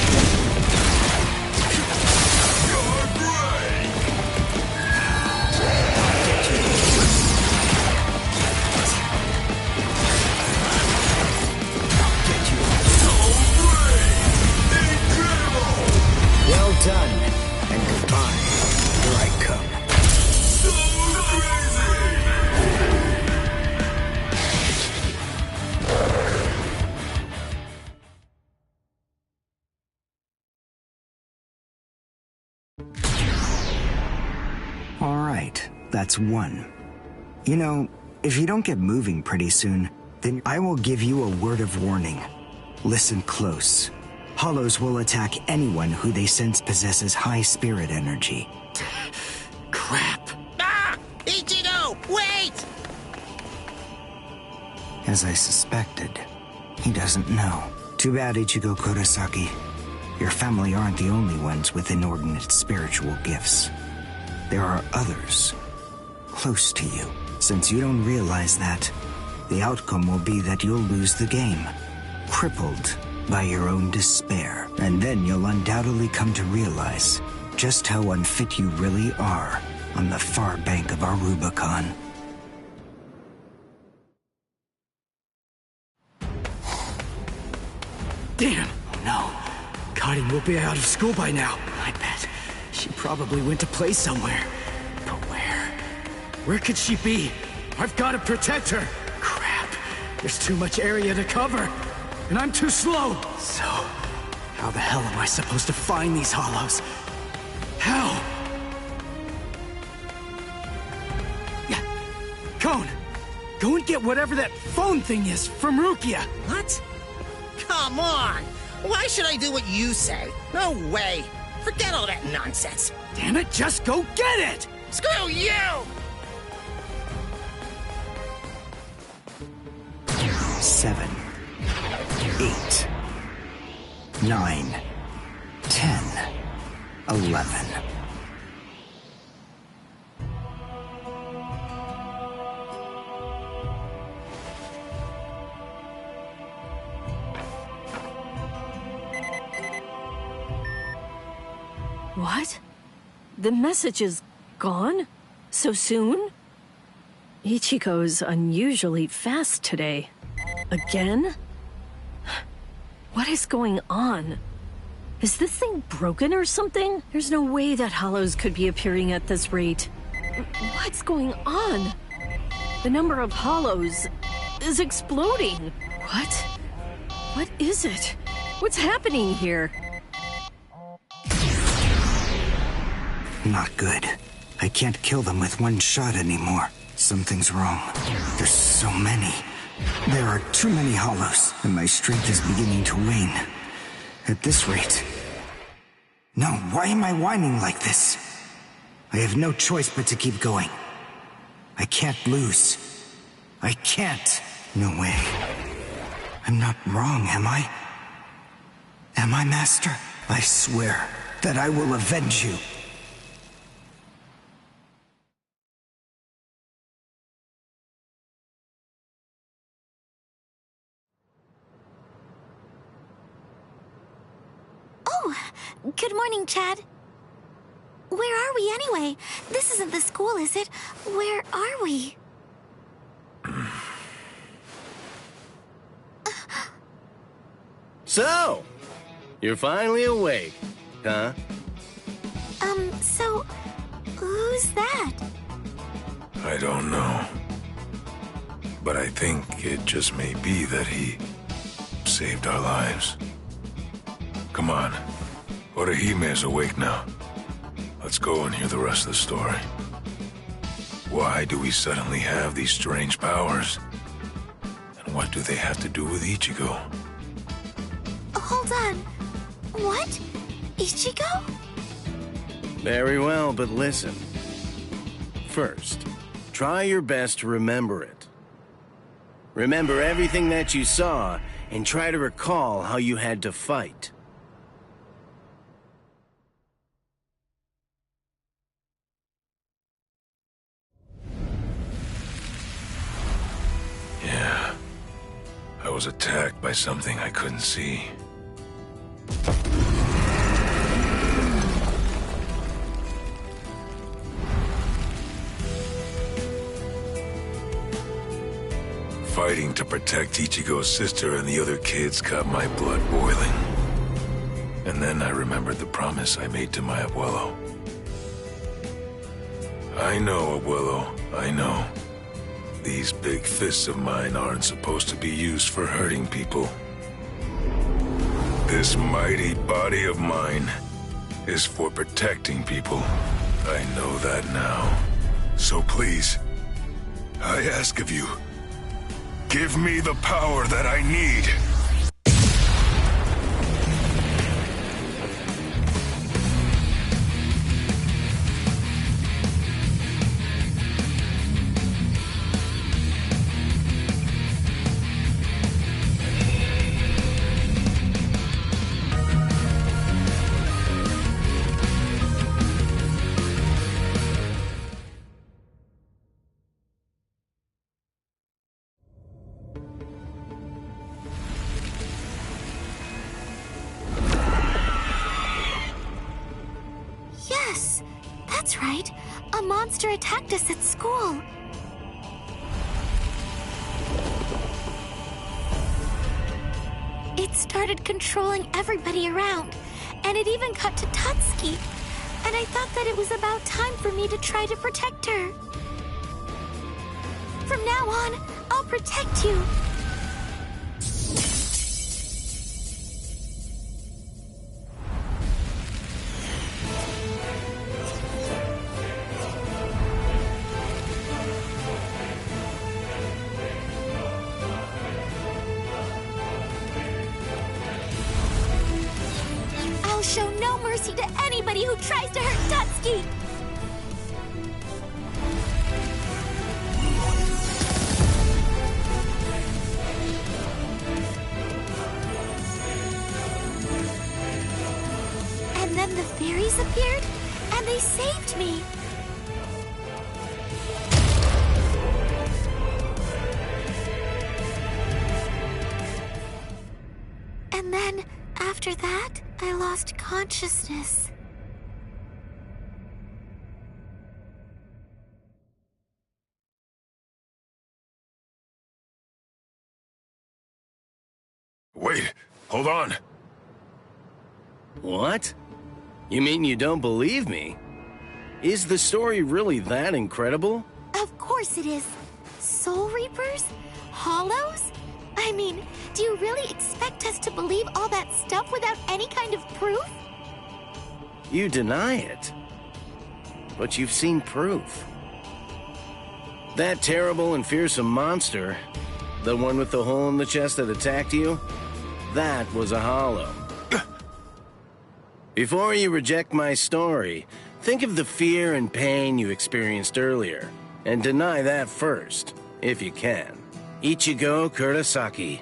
You're great! I'll get you. Well done, and goodbye. Here I come. So crazy! All right, that's one. You know, if you don't get moving pretty soon, then I will give you a word of warning. Listen close. Hollows will attack anyone who they sense possesses high spirit energy. Crap. Ah! Ichigo, wait! As I suspected, he doesn't know. Too bad, Ichigo Kurosaki. Your family aren't the only ones with inordinate spiritual gifts. There are others close to you. Since you don't realize that, the outcome will be that you'll lose the game, crippled by your own despair. And then you'll undoubtedly come to realize just how unfit you really are on the far bank of our Rubicon. Damn. Oh no. Karin will be out of school by now. I bet. She probably went to play somewhere. But where? Where could she be? I've got to protect her. Crap. There's too much area to cover. And I'm too slow. So, how the hell am I supposed to find these hollows? How? Yeah. Cone, go Go and get whatever that phone thing is from Rukia. What? Come on! Why should I do what you say? No way! Forget all that nonsense! Damn it, just go get it! Screw you! 7, 8, 9, 10, 11. What? The message is gone? So soon? Ichigo's unusually fast today. Again? What is going on? Is this thing broken or something? There's no way that hollows could be appearing at this rate. What's going on? The number of hollows is exploding. What? What is it? What's happening here? Not good. I can't kill them with one shot anymore. Something's wrong. There's so many. There are too many hollows, and my strength is beginning to wane. At this rate... No, why am I whining like this? I have no choice but to keep going. I can't lose. I can't. No way. I'm not wrong, am I? Am I, Master? I swear that I will avenge you. Good morning, Chad. Where are we anyway? This isn't the school, is it? Where are we? So, you're finally awake, huh? So, who's that? I don't know. But I think it just may be that he saved our lives. Come on. Orihime's awake now. Let's go and hear the rest of the story. Why do we suddenly have these strange powers? And what do they have to do with Ichigo? Hold on. What? Ichigo? Very well, but listen. First, try your best to remember it. Remember everything that you saw, and try to recall how you had to fight. Yeah. I was attacked by something I couldn't see. Fighting to protect Ichigo's sister and the other kids got my blood boiling. And then I remembered the promise I made to my abuelo. I know, abuelo, I know. These big fists of mine aren't supposed to be used for hurting people. This mighty body of mine is for protecting people. I know that now. So please, I ask of you, give me the power that I need. Yes, that's right. A monster attacked us at school. It started controlling everybody around, and it even got to Tatsuki. And I thought that it was about time for me to try to protect her. From now on, I'll protect you. I'll show no mercy to anybody who tries to hurt Tatsuki! And then the fairies appeared, and they saved me. And then, after that, I lost consciousness. Wait, hold on. What? You mean you don't believe me? Is the story really that incredible? Of course it is. Soul Reapers? Hollows? I mean, do you really expect us to believe all that stuff without any kind of proof? You deny it. But you've seen proof. That terrible and fearsome monster, the one with the hole in the chest that attacked you, that was a hollow. Before you reject my story, think of the fear and pain you experienced earlier, and deny that first, if you can. Ichigo Kurosaki.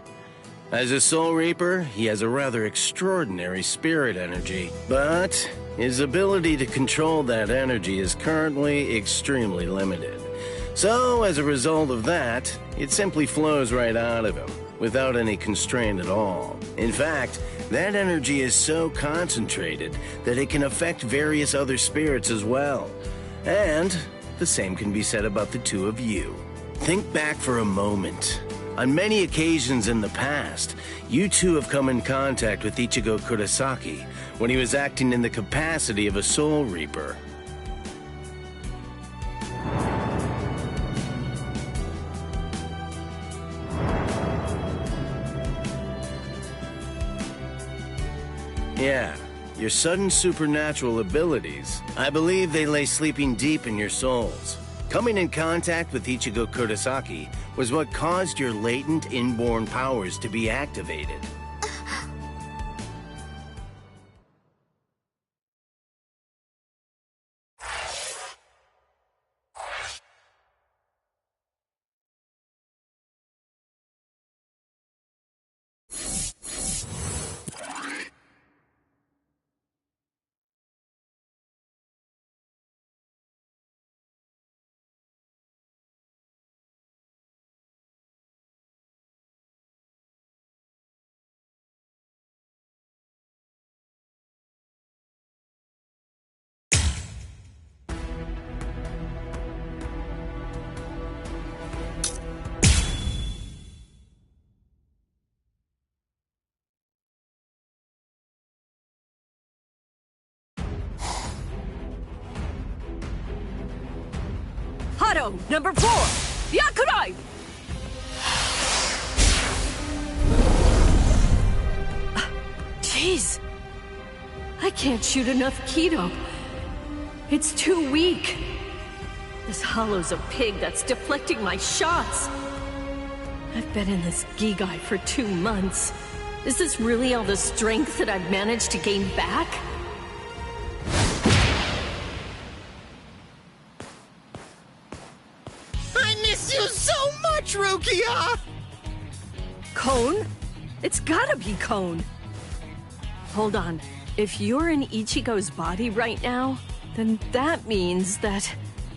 As a Soul Reaper, he has a rather extraordinary spirit energy, but his ability to control that energy is currently extremely limited. So, as a result of that, it simply flows right out of him, without any constraint at all. In fact, that energy is so concentrated that it can affect various other spirits as well. And the same can be said about the two of you. Think back for a moment. On many occasions in the past, you two have come in contact with Ichigo Kurosaki when he was acting in the capacity of a Soul Reaper. Yeah, your sudden supernatural abilities, I believe they lay sleeping deep in your souls. Coming in contact with Ichigo Kurosaki was what caused your latent inborn powers to be activated. Hado, number 4! Yakurai! Jeez. I can't shoot enough Kido. It's too weak. This hollow's a pig that's deflecting my shots. I've been in this Gigai for 2 months. Is this really all the strength that I've managed to gain back? Rukia! Cone? It's gotta be Cone. Hold on. If you're in Ichigo's body right now, then that means that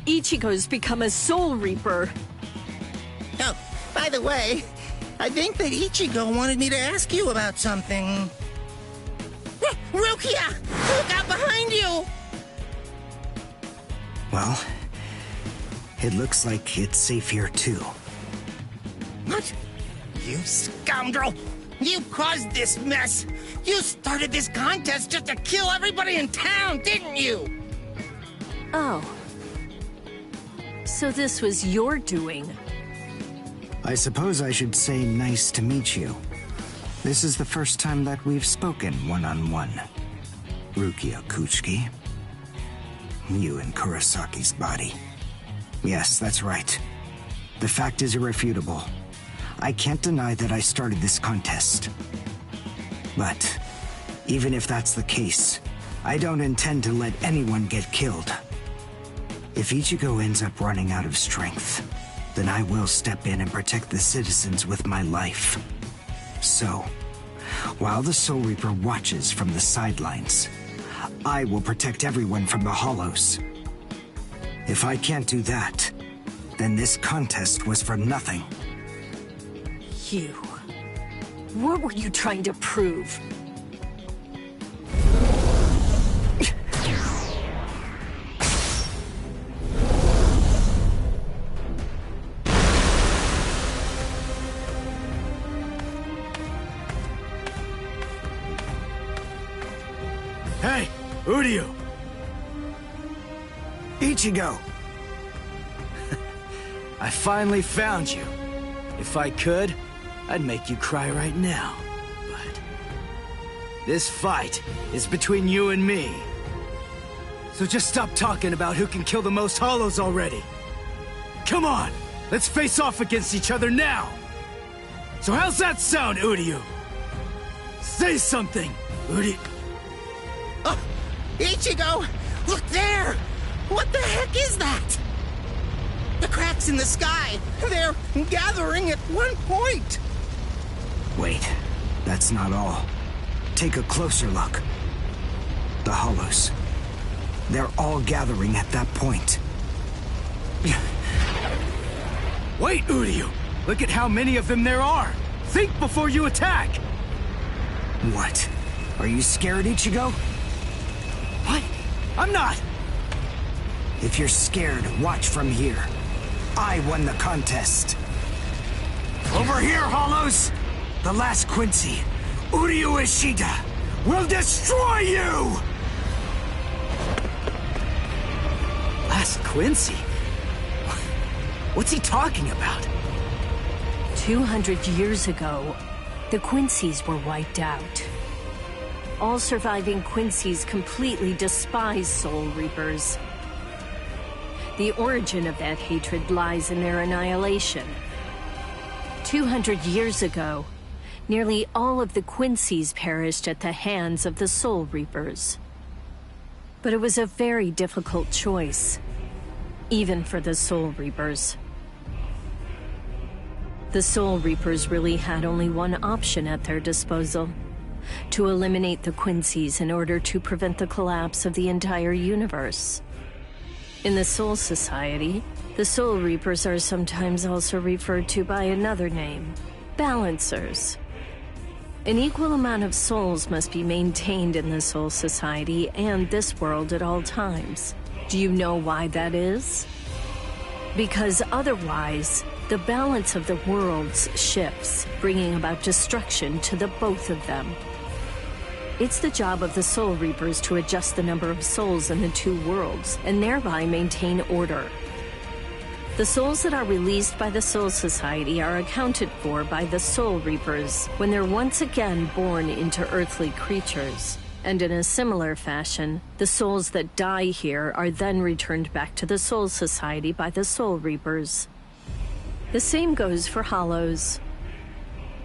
Ichigo's become a Soul Reaper. Oh, by the way, I think that Ichigo wanted me to ask you about something. Rukia! Look out behind you! Well, it looks like it's safe here too. What? You scoundrel! You caused this mess! You started this contest just to kill everybody in town, didn't you? Oh. So this was your doing? I suppose I should say nice to meet you. This is the first time that we've spoken one-on-one. Rukia Kuchiki. You in Kurosaki's body. Yes, that's right. The fact is irrefutable. I can't deny that I started this contest. But Even if that's the case, I don't intend to let anyone get killed. If Ichigo ends up running out of strength, then I will step in and protect the citizens with my life. So, while the Soul Reaper watches from the sidelines, I will protect everyone from the Hollows. If I can't do that, then this contest was for nothing. You... What were you trying to prove? Hey, Uryu! Ichigo! I finally found you. If I could, I'd make you cry right now. But this fight is between you and me. So just stop talking about who can kill the most Hollows already. Come on, let's face off against each other now. So how's that sound, Uryu? Say something, Uryu. Oh, Ichigo! Look there! What the heck is that? The cracks in the sky, they're gathering at one point. Wait, that's not all. Take a closer look. The Hollows. They're all gathering at that point. Wait, Uryu! Look at how many of them there are! Think before you attack! What? Are you scared, Ichigo? What? I'm not! If you're scared, watch from here. I won the contest. Over here, Hollows! The last Quincy, Uryu Ishida, will destroy you! Last Quincy? What's he talking about? 200 years ago, the Quincy's were wiped out. All surviving Quincy's completely despise Soul Reapers. The origin of that hatred lies in their annihilation. 200 years ago, nearly all of the Quincy's perished at the hands of the Soul Reapers. But it was a very difficult choice, even for the Soul Reapers. The Soul Reapers really had only one option at their disposal: to eliminate the Quincy's in order to prevent the collapse of the entire universe. In the Soul Society, the Soul Reapers are sometimes also referred to by another name: Balancers. An equal amount of souls must be maintained in the Soul Society and this world at all times. Do you know why that is? Because otherwise, the balance of the worlds shifts, bringing about destruction to the both of them. It's the job of the Soul Reapers to adjust the number of souls in the two worlds, and thereby maintain order. The souls that are released by the Soul Society are accounted for by the Soul Reapers when they're once again born into earthly creatures. And in a similar fashion, the souls that die here are then returned back to the Soul Society by the Soul Reapers. The same goes for Hollows.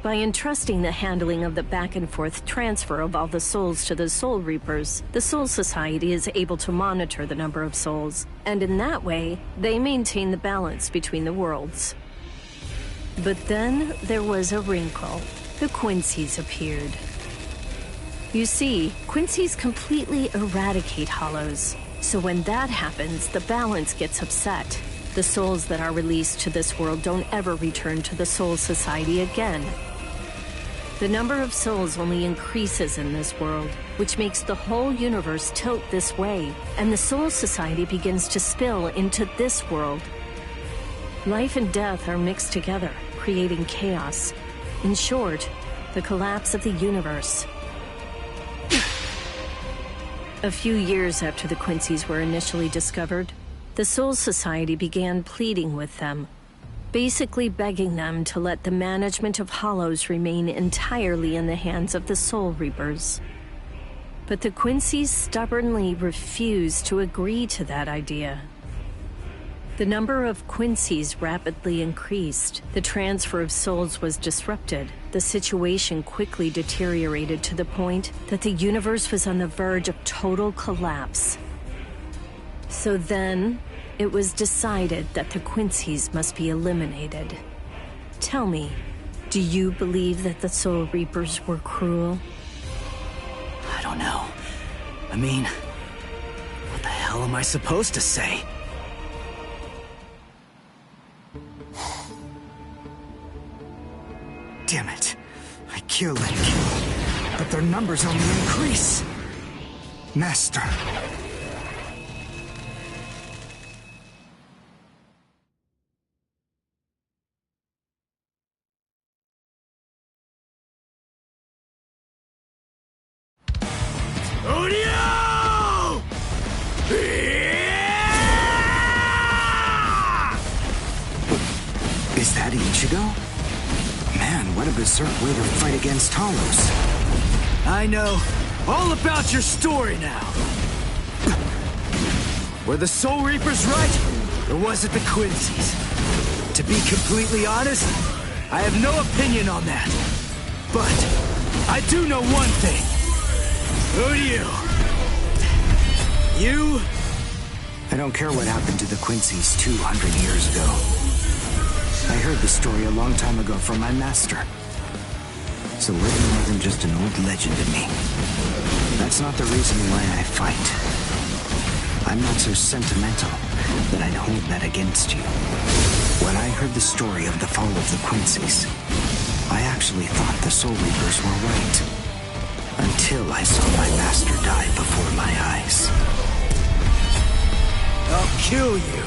By entrusting the handling of the back-and-forth transfer of all the souls to the Soul Reapers, the Soul Society is able to monitor the number of souls, and in that way, they maintain the balance between the worlds. But then there was a wrinkle. The Quincy's appeared. You see, Quincy's completely eradicate Hollows, so when that happens, the balance gets upset. The souls that are released to this world don't ever return to the Soul Society again. The number of souls only increases in this world, which makes the whole universe tilt this way, and the Soul Society begins to spill into this world. Life and death are mixed together, creating chaos. In short, the collapse of the universe. A few years after the Quincy's were initially discovered, the Soul Society began pleading with them, basically begging them to let the management of Hollows remain entirely in the hands of the Soul Reapers. But the Quincy's stubbornly refused to agree to that idea. The number of Quincy's rapidly increased. The transfer of souls was disrupted. The situation quickly deteriorated to the point that the universe was on the verge of total collapse. So then, it was decided that the Quincy's must be eliminated. Tell me, do you believe that the Soul Reapers were cruel? I don't know. I mean, what the hell am I supposed to say? Damn it. I kill and kill, but their numbers only increase. Master. Is that Ichigo? Man, what a berserk way to fight against Hollows. I know all about your story now. Were the Soul Reapers right, or was it the Quincy's? To be completely honest, I have no opinion on that. But I do know one thing. Who are you? You? I don't care what happened to the Quincy's 200 years ago. I heard the story a long time ago from my master. So living more than just an old legend to me. That's not the reason why I fight. I'm not so sentimental that I'd hold that against you. When I heard the story of the fall of the Quincy's, I actually thought the Soul Reapers were right. Until I saw my master die before my eyes. I'll kill you.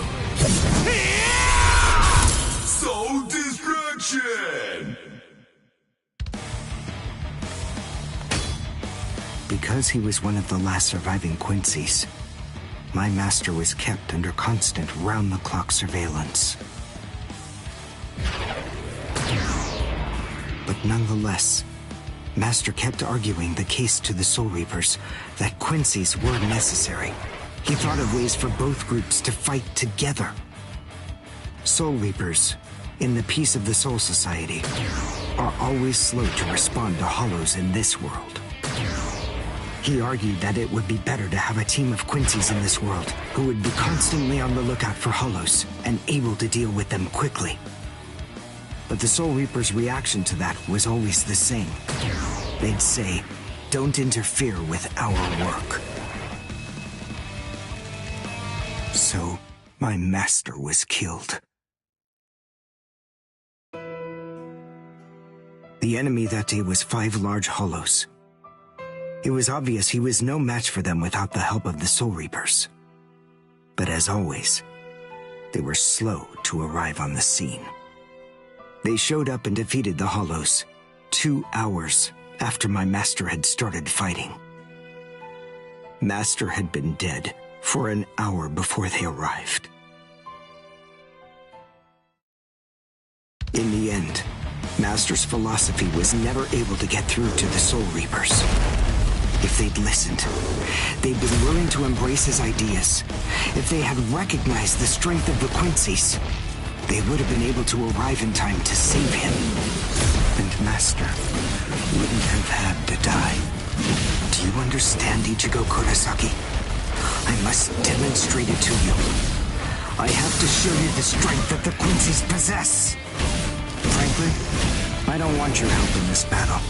Soul destruction! Because he was one of the last surviving Quincy's, my master was kept under constant round-the-clock surveillance. But nonetheless, Master kept arguing the case to the Soul Reapers that Quincy's were necessary. He thought of ways for both groups to fight together. Soul Reapers, in the peace of the Soul Society, are always slow to respond to Hollows in this world. He argued that it would be better to have a team of Quincy's in this world who would be constantly on the lookout for Hollows and able to deal with them quickly. But the Soul Reapers' reaction to that was always the same. They'd say, "Don't interfere with our work." So, my master was killed. The enemy that day was 5 large Hollows. It was obvious he was no match for them without the help of the Soul Reapers. But as always, they were slow to arrive on the scene. They showed up and defeated the Hollows 2 hours after my master had started fighting. Master had been dead for an hour before they arrived. In the end, Master's philosophy was never able to get through to the Soul Reapers. If they'd listened, they'd been willing to embrace his ideas, if they had recognized the strength of the Quincy's, they would have been able to arrive in time to save him. And Master wouldn't have had to die. Do you understand, Ichigo Kurosaki? I must demonstrate it to you. I have to show you the strength that the Quincy's possess. Frankly, I don't want your help in this battle.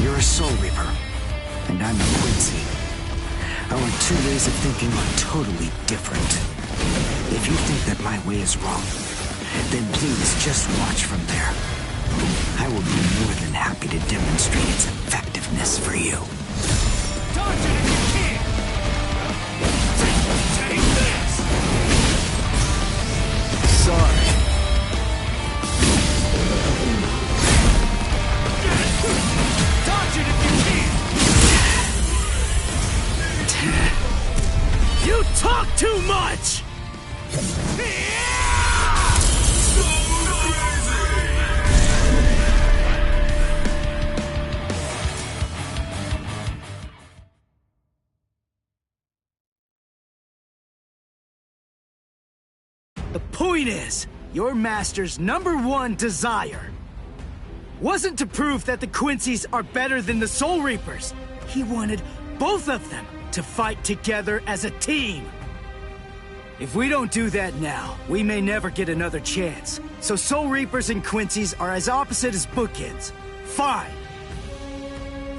You're a Soul Reaper, and I'm a Quincy. Our 2 ways of thinking are totally different. If you think that my way is wrong, then please just watch from there. I will be more than happy to demonstrate its effectiveness for you. Dodge it if you can! Take this! Sorry. Dodge it if you can! You talk too much! The point is, your master's #1 desire wasn't to prove that the Quincy's are better than the Soul Reapers. He wanted both of them to fight together as a team. If we don't do that now, we may never get another chance. So Soul Reapers and Quincy's are as opposite as bookends. Fine.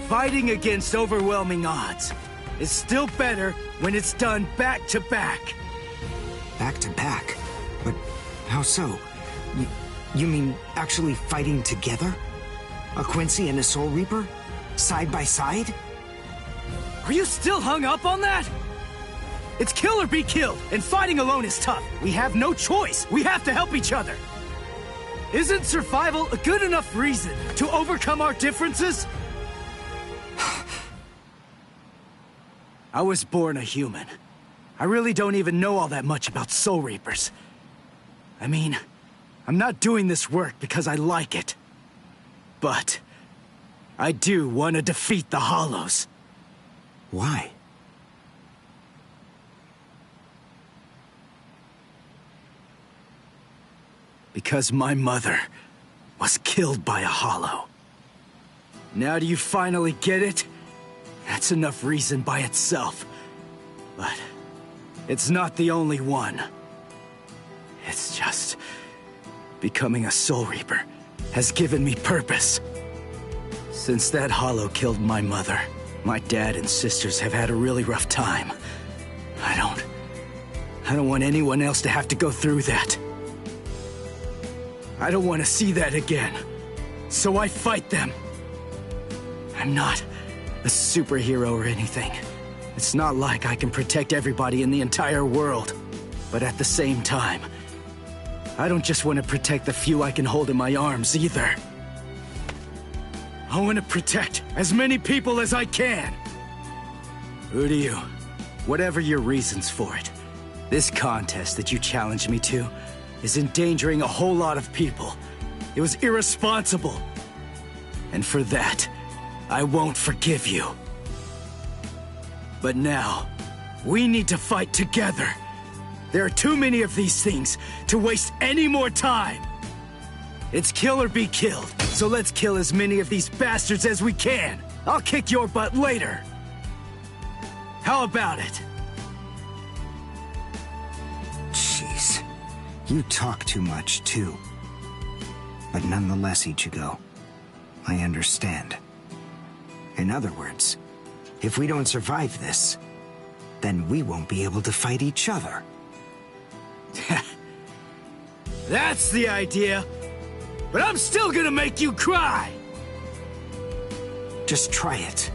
Fighting against overwhelming odds is still better when it's done back to back. Back to back? But how so? You mean actually fighting together? A Quincy and a Soul Reaper? Side by side? Are you still hung up on that? It's kill or be killed, and fighting alone is tough. We have no choice. We have to help each other. Isn't survival a good enough reason to overcome our differences? I was born a human. I really don't even know all that much about Soul Reapers. I mean, I'm not doing this work because I like it. But I do want to defeat the Hollows. Why? Because my mother was killed by a Hollow. Now do you finally get it? That's enough reason by itself. But it's not the only one. It's just becoming a Soul Reaper has given me purpose. Since that Hollow killed my mother, my dad and sisters have had a really rough time. I don't want anyone else to have to go through that. I don't want to see that again. So I fight them. I'm not a superhero or anything. It's not like I can protect everybody in the entire world. But at the same time, I don't just want to protect the few I can hold in my arms either. I want to protect as many people as I can. Who do you? Whatever your reasons for it, this contest that you challenged me to is endangering a whole lot of people. It was irresponsible. And for that, I won't forgive you. But now, we need to fight together. There are too many of these things to waste any more time. It's kill or be killed, so let's kill as many of these bastards as we can. I'll kick your butt later. How about it? Jeez. You talk too much, too. But nonetheless, Ichigo, I understand. In other words, if we don't survive this, then we won't be able to fight each other. That's the idea. But I'm still gonna make you cry! Just try it.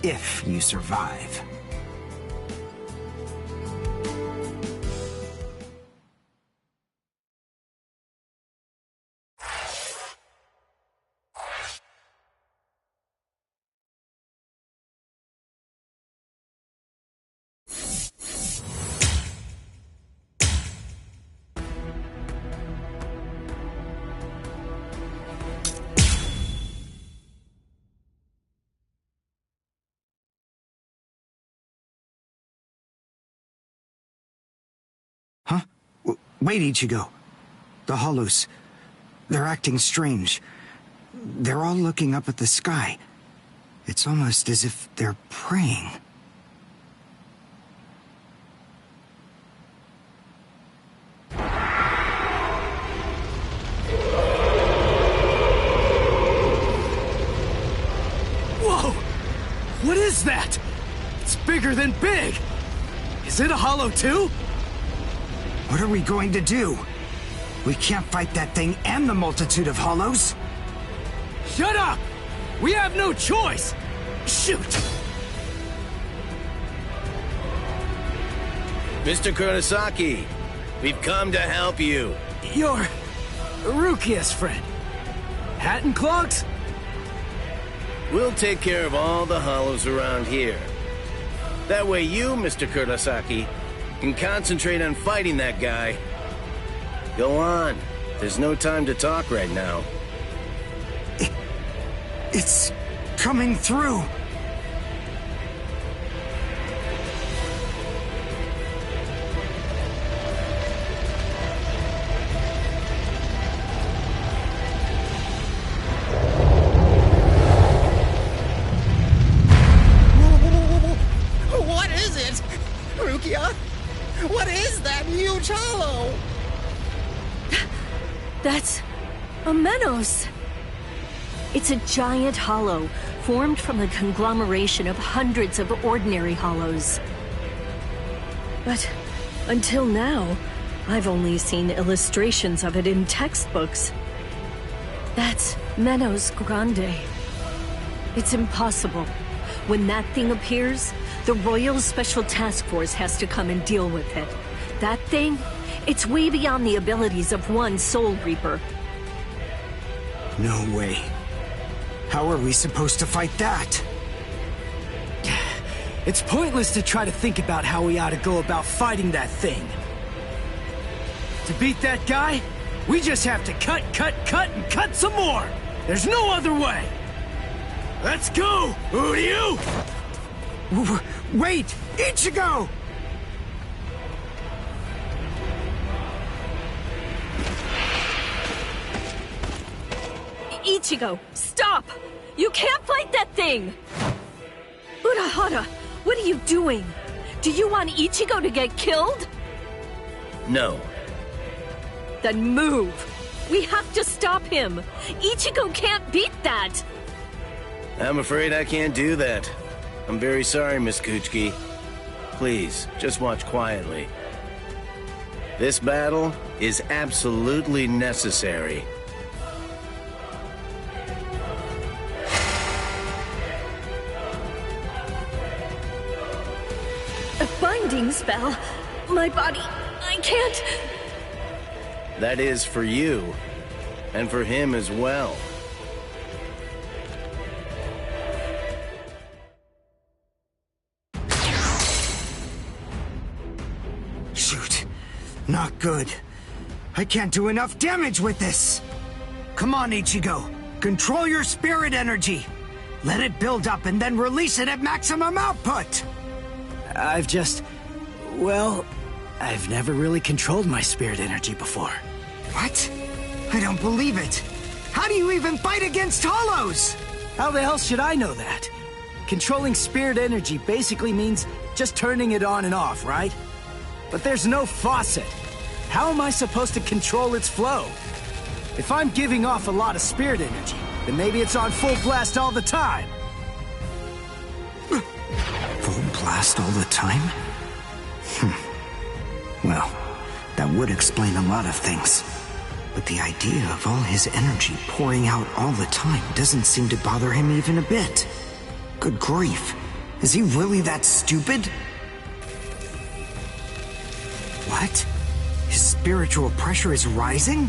If you survive. Huh? Wait, Ichigo. The Hollows. They're acting strange. They're all looking up at the sky. It's almost as if they're praying. Whoa! What is that? It's bigger than big! Is it a Hollow too? What are we going to do? We can't fight that thing and the multitude of Hollows. Shut up! We have no choice! Shoot! Mr. Kurosaki, we've come to help you. You're Rukia's friend. Hat and clogs? We'll take care of all the Hollows around here. That way you, Mr. Kurosaki, can concentrate on fighting that guy. Go on. There's no time to talk right now. It's coming through. hollow! That's a Menos. It's a giant hollow, formed from the conglomeration of hundreds of ordinary hollows. But until now, I've only seen illustrations of it in textbooks. That's Menos Grande. It's impossible. When that thing appears, the Royal Special Task Force has to come and deal with it. That thing, it's way beyond the abilities of one Soul Reaper. No way. How are we supposed to fight that? It's pointless to try to think about how we ought to go about fighting that thing. To beat that guy, we just have to cut, and cut some more! There's no other way! Let's go! Uryu! Wait! Ichigo! Ichigo, stop! You can't fight that thing! Urahara, what are you doing? Do you want Ichigo to get killed? No. Then move! We have to stop him! Ichigo can't beat that! I'm afraid I can't do that. I'm very sorry, Miss Kuchiki. Please, just watch quietly. This battle is absolutely necessary. A binding spell? My body, I can't... That is for you, and for him as well. Shoot. Not good. I can't do enough damage with this. Come on, Ichigo. Control your spirit energy. Let it build up and then release it at maximum output. Well, I've never really controlled my spirit energy before. What? I don't believe it. How do you even fight against hollows? How the hell should I know that? Controlling spirit energy basically means just turning it on and off, right? But there's no faucet. How am I supposed to control its flow? If I'm giving off a lot of spirit energy, then maybe it's on full blast all the time. Full blast all the time? Well, that would explain a lot of things. But the idea of all his energy pouring out all the time doesn't seem to bother him even a bit. Good grief. Is he really that stupid? What? His spiritual pressure is rising?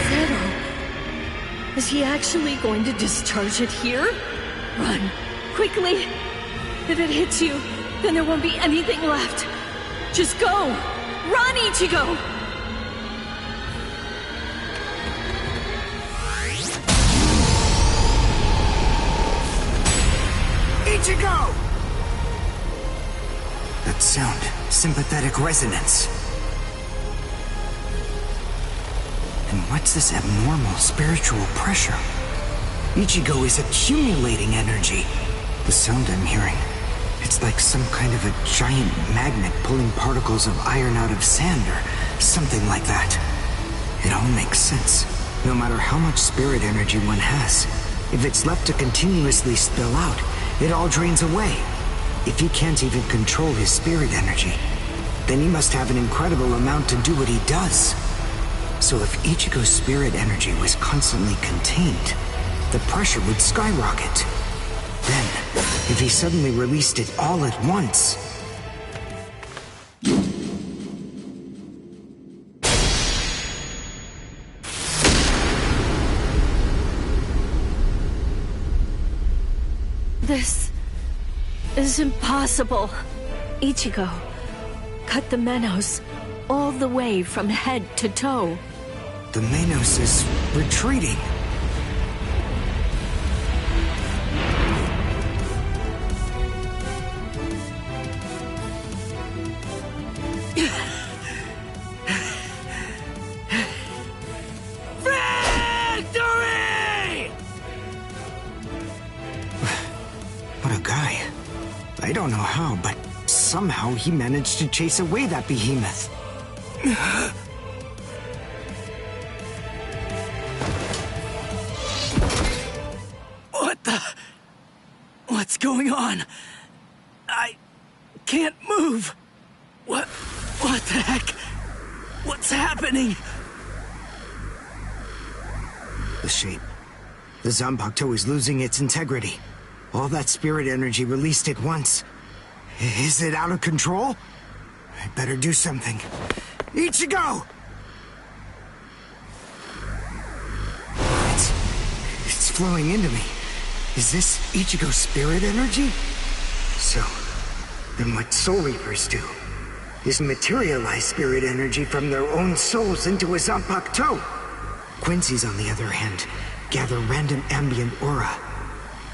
Zero. Is he actually going to discharge it here? Run. Quickly. If it hits you, then there won't be anything left. Just go! Run, Ichigo! Ichigo! That sound, sympathetic resonance. And what's this abnormal spiritual pressure? Ichigo is accumulating energy. The sound I'm hearing, it's like some kind of a giant magnet pulling particles of iron out of sand or something like that. It all makes sense. No matter how much spirit energy one has, if it's left to continuously spill out, it all drains away. If he can't even control his spirit energy, then he must have an incredible amount to do what he does. So if Ichigo's spirit energy was constantly contained, the pressure would skyrocket. Then, if he suddenly released it all at once... This is impossible. Ichigo, cut the Menos all the way from head to toe. The Menos is retreating. I don't know how, but somehow he managed to chase away that behemoth. What the... What's going on? I can't move. What the heck? What's happening? The shape. The Zanpakuto is losing its integrity. All that spirit energy released at once. Is it out of control? I better do something. Ichigo! It's flowing into me. Is this Ichigo's spirit energy? So, then what Soul Reapers do is materialize spirit energy from their own souls into a Zanpakuto. Quincy's, on the other hand, gather random ambient aura,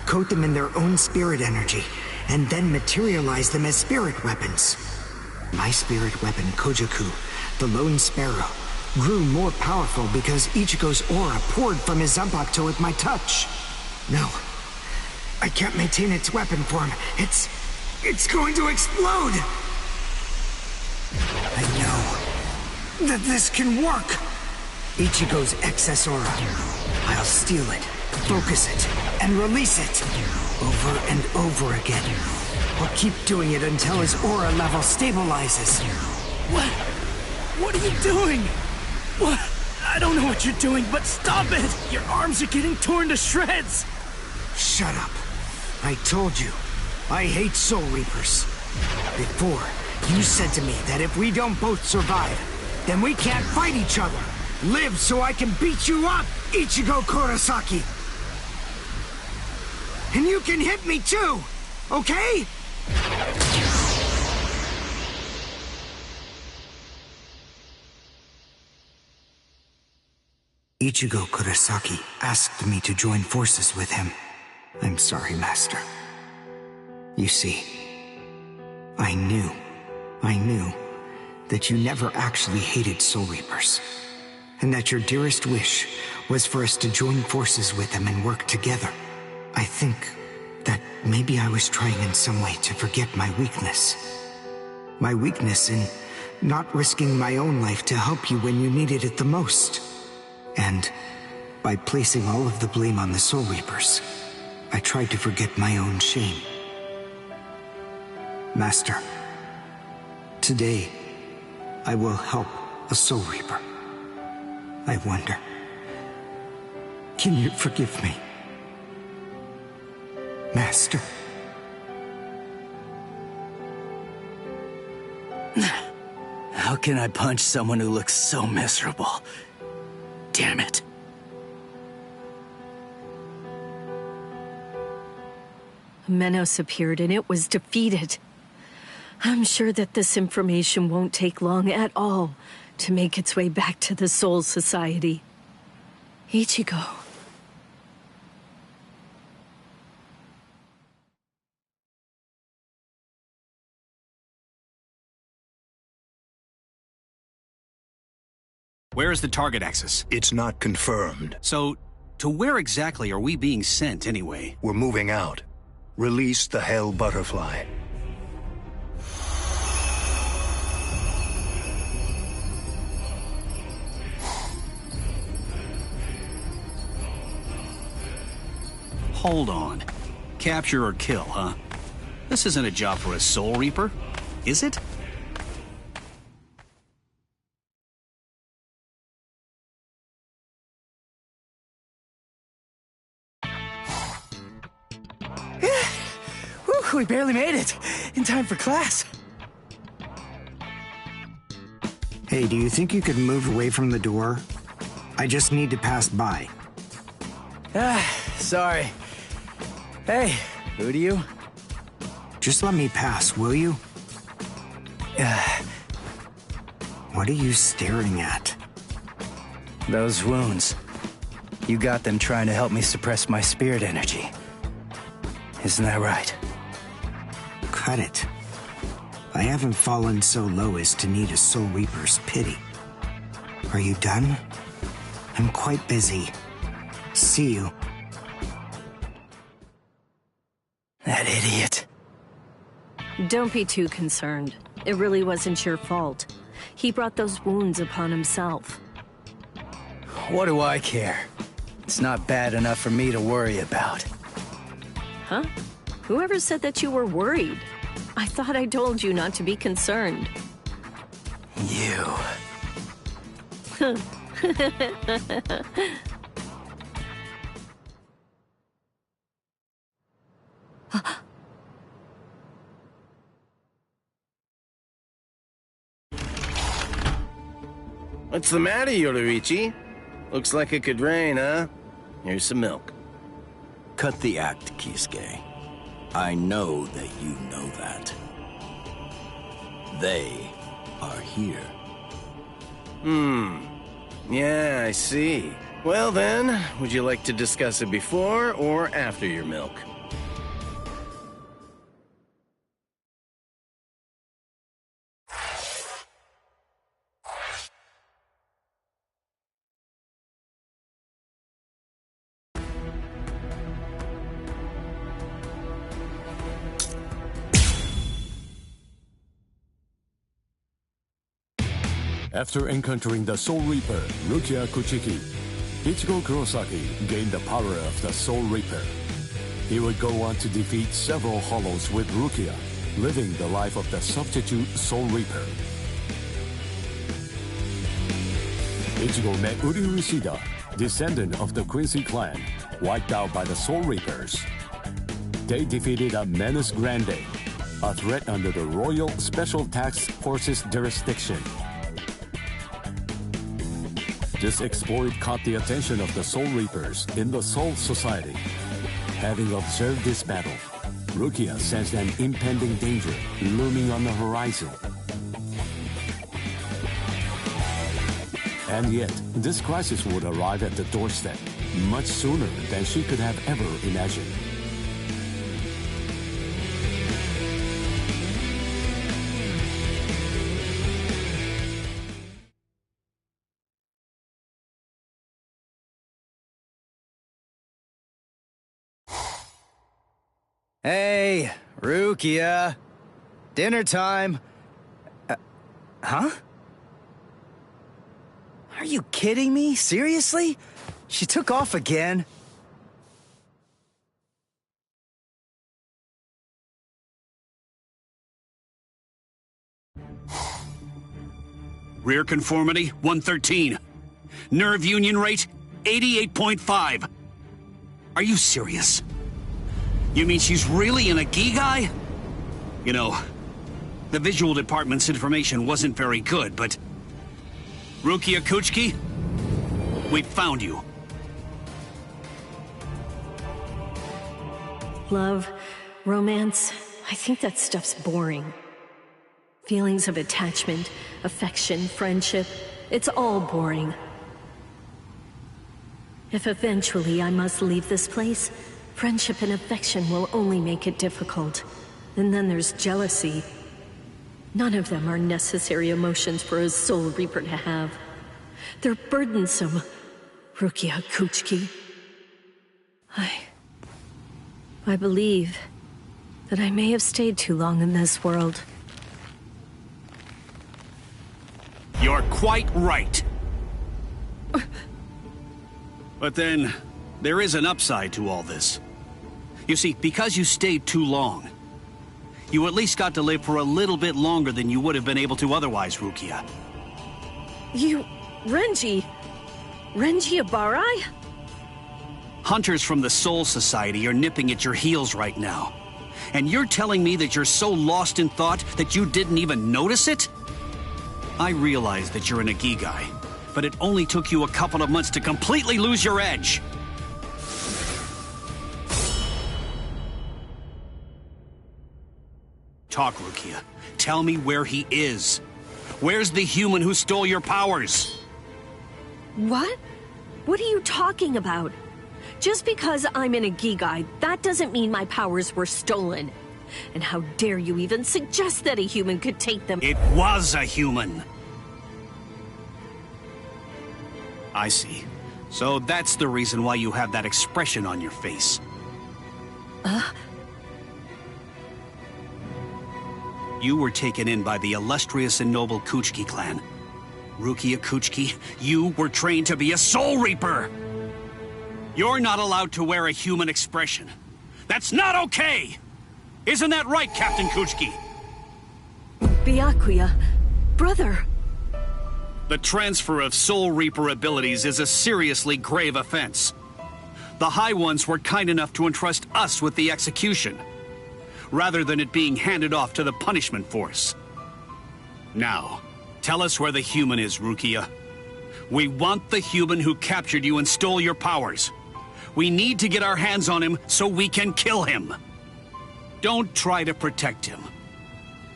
coat them in their own spirit energy, and then materialize them as spirit weapons. My spirit weapon, Kojaku, the Lone Sparrow, grew more powerful because Ichigo's aura poured from his Zanpakuto at my touch. No, I can't maintain its weapon form. It's going to explode! I know that this can work! Ichigo's excess aura. I'll steal it, focus it, and release it. Over and over again. I'll keep doing it until his aura level stabilizes. What are you doing? What? I don't know what you're doing, but stop it! Your arms are getting torn to shreds! Shut up. I told you, I hate Soul Reapers. Before, you said to me that if we don't both survive, then we can't fight each other. Live so I can beat you up, Ichigo Kurosaki! And you can hit me too, okay? Ichigo Kurosaki asked me to join forces with him. I'm sorry, Master. You see, I knew that you never actually hated Soul Reapers, and that your dearest wish was for us to join forces with them and work together. I think that maybe I was trying in some way to forget my weakness. My weakness in not risking my own life to help you when you needed it the most. And by placing all of the blame on the Soul Reapers, I tried to forget my own shame. Master, today I will help a Soul Reaper. I wonder, can you forgive me? Master. How can I punch someone who looks so miserable? Damn it. Menos appeared and it was defeated. I'm sure that this information won't take long at all to make its way back to the Soul Society. Ichigo. Where is the target axis? It's not confirmed. So, to where exactly are we being sent anyway? We're moving out. Release the Hell Butterfly. Hold on. Capture or kill, huh? This isn't a job for a Soul Reaper, is it? We barely made it. In time for class. Hey, do you think you could move away from the door? I just need to pass by. Sorry. Hey, who do you? Just let me pass, will you? What are you staring at? Those wounds. You got them trying to help me suppress my spirit energy. Isn't that right? Cut it. I haven't fallen so low as to need a Soul Reaper's pity. Are you done? I'm quite busy. See you. That idiot. Don't be too concerned. It really wasn't your fault. He brought those wounds upon himself. What do I care? It's not bad enough for me to worry about. Huh? Whoever said that you were worried? I thought I told you not to be concerned. You. What's the matter, Yoruichi? Looks like it could rain, huh? Here's some milk. Cut the act, Kisuke. I know that you know that. They are here. Yeah, I see. Well then, would you like to discuss it before or after your milk? After encountering the Soul Reaper, Rukia Kuchiki, Ichigo Kurosaki gained the power of the Soul Reaper. He would go on to defeat several Hollows with Rukia, living the life of the substitute Soul Reaper. Ichigo met Uryu Ishida, descendant of the Quincy clan, wiped out by the Soul Reapers. They defeated a Menace Grande, a threat under the Royal Special Task Force's jurisdiction. This exploit caught the attention of the Soul Reapers in the Soul Society. Having observed this battle, Rukia sensed an impending danger looming on the horizon. And yet, this crisis would arrive at the doorstep much sooner than she could have ever imagined. Hey, Rukia. Dinner time. Huh? Are you kidding me? Seriously? She took off again? Rear conformity, 113. Nerve union rate, 88.5. Are you serious? You mean she's really in a Gigai? You know, the visual department's information wasn't very good, but... Rukia Kuchiki, we found you. Love, romance, I think that stuff's boring. Feelings of attachment, affection, friendship, it's all boring. If eventually I must leave this place, friendship and affection will only make it difficult. And then there's jealousy. None of them are necessary emotions for a Soul Reaper to have. They're burdensome, Rukia Kuchiki. I believe that I may have stayed too long in this world. You're quite right. But then, there is an upside to all this. You see, because you stayed too long, you at least got to live for a little bit longer than you would have been able to otherwise, Rukia. Renji Abarai? Hunters from the Soul Society are nipping at your heels right now. And you're telling me that you're so lost in thought that you didn't even notice it? I realize that you're in a Gigai, but it only took you a couple of months to completely lose your edge. Talk, Rukia. Tell me where he is. Where's the human who stole your powers? What? What are you talking about? Just because I'm in a Gigai, that doesn't mean my powers were stolen. And how dare you even suggest that a human could take them? It was a human. I see. So that's the reason why you have that expression on your face. You were taken in by the illustrious and noble Kuchiki clan. Rukia Kuchiki, you were trained to be a Soul Reaper! You're not allowed to wear a human expression. That's not okay! Isn't that right, Captain Kuchiki? Byakuya, brother. The transfer of Soul Reaper abilities is a seriously grave offense. The High Ones were kind enough to entrust us with the execution, rather than it being handed off to the punishment force. Now, tell us where the human is, Rukia. We want the human who captured you and stole your powers. We need to get our hands on him so we can kill him. Don't try to protect him.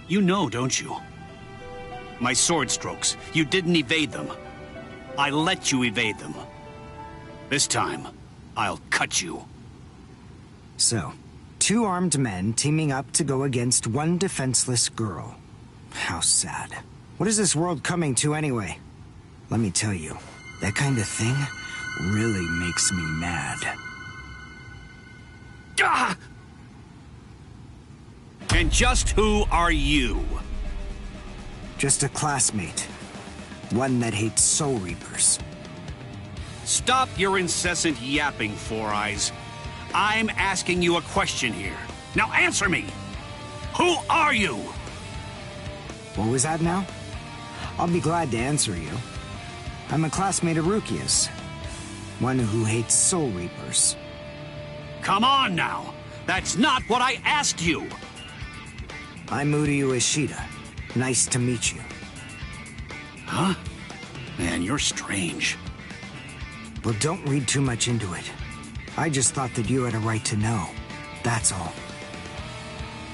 You know, don't you? My sword strokes, you didn't evade them. I let you evade them. This time, I'll cut you. So, 2 armed men teaming up to go against 1 defenseless girl. How sad. What is this world coming to anyway? Let me tell you, that kind of thing really makes me mad. Ah! And just who are you? Just a classmate. One that hates Soul Reapers. Stop your incessant yapping, Four Eyes. I'm asking you a question here. Now answer me! Who are you? What was that now? I'll be glad to answer you. I'm a classmate of Rukia's. One who hates Soul Reapers. Come on now! That's not what I asked you! I'm Uryu Ishida. Nice to meet you. Huh? Man, you're strange. Well, don't read too much into it. I just thought that you had a right to know. That's all.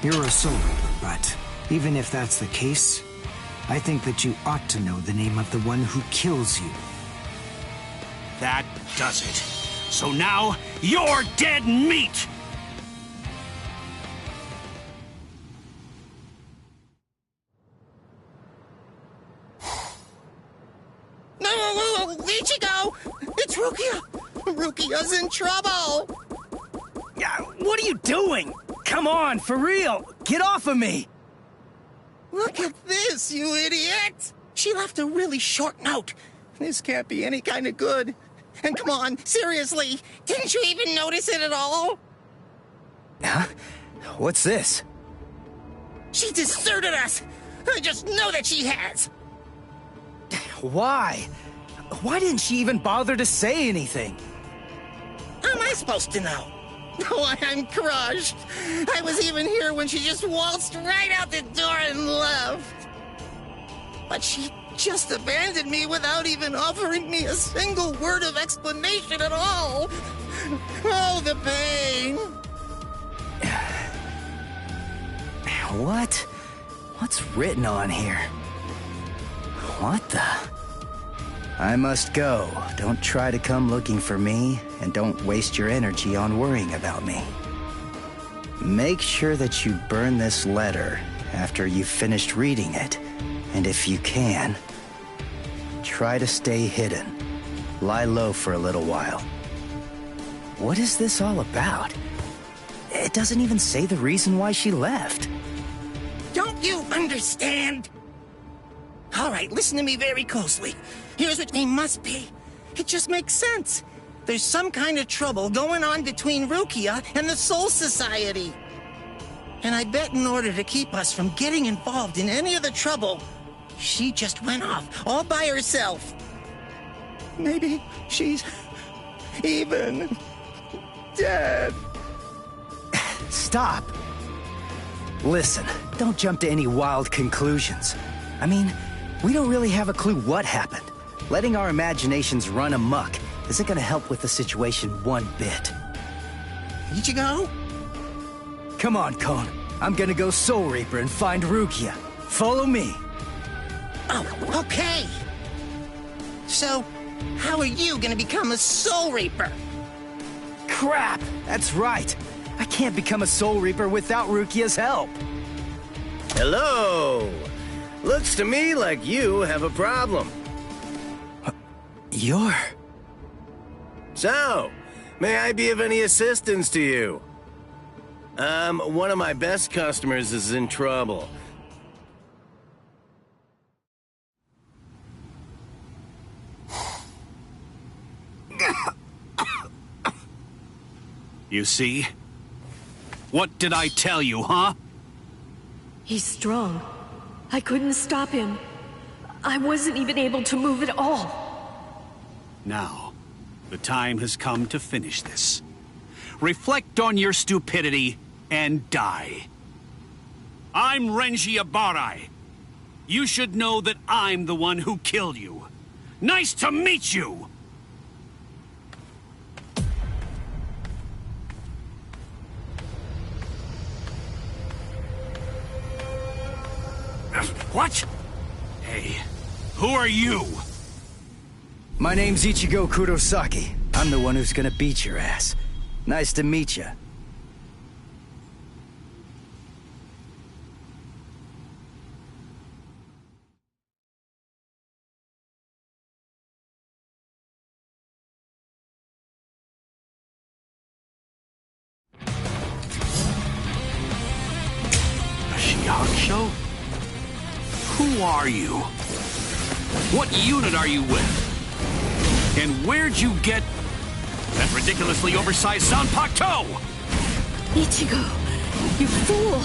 You're a Soul Reaper, but even if that's the case, I think that you ought to know the name of the one who kills you. That does it. So now, you're dead meat! No, Ichigo! It's Rukia! Rukia's in trouble! What are you doing? Come on, for real! Get off of me! Look at this, you idiot! She left a really short note. This can't be any kind of good. And come on, seriously, didn't you even notice it at all? Huh? What's this? She deserted us! I just know that she has! Why? Why didn't she even bother to say anything? How am I supposed to know? Oh, I'm crushed. I was even here when she just waltzed right out the door and left. But she just abandoned me without even offering me a single word of explanation at all. Oh, the pain. What? What's written on here? What the? I must go. Don't try to come looking for me, and don't waste your energy on worrying about me. Make sure that you burn this letter after you've finished reading it, and if you can, try to stay hidden. Lie low for a little while. What is this all about? It doesn't even say the reason why she left. Don't you understand? All right, listen to me very closely. Here's what they must be. It just makes sense. There's some kind of trouble going on between Rukia and the Soul Society. And I bet in order to keep us from getting involved in any of the trouble, she just went off all by herself. Maybe she's even dead. Stop. Listen, don't jump to any wild conclusions. I mean, we don't really have a clue what happened. Letting our imaginations run amok isn't gonna help with the situation one bit. Ichigo? Come on, Kon. I'm gonna go Soul Reaper and find Rukia. Follow me. Oh, okay. So, how are you gonna become a Soul Reaper? Crap! That's right. I can't become a Soul Reaper without Rukia's help. Hello! Looks to me like you have a problem. You're... So, may I be of any assistance to you? One of my best customers is in trouble. You see? What did I tell you, huh? He's strong. I couldn't stop him. I wasn't even able to move at all. Now, the time has come to finish this. Reflect on your stupidity and die. I'm Renji Abarai. You should know that I'm the one who killed you. Nice to meet you! What? Hey, who are you? My name's Ichigo Kurosaki. I'm the one who's gonna beat your ass. Nice to meet you. Shihakusho? Who are you? What unit are you with? And where'd you get that ridiculously oversized Zanpakuto? Ichigo, you fool!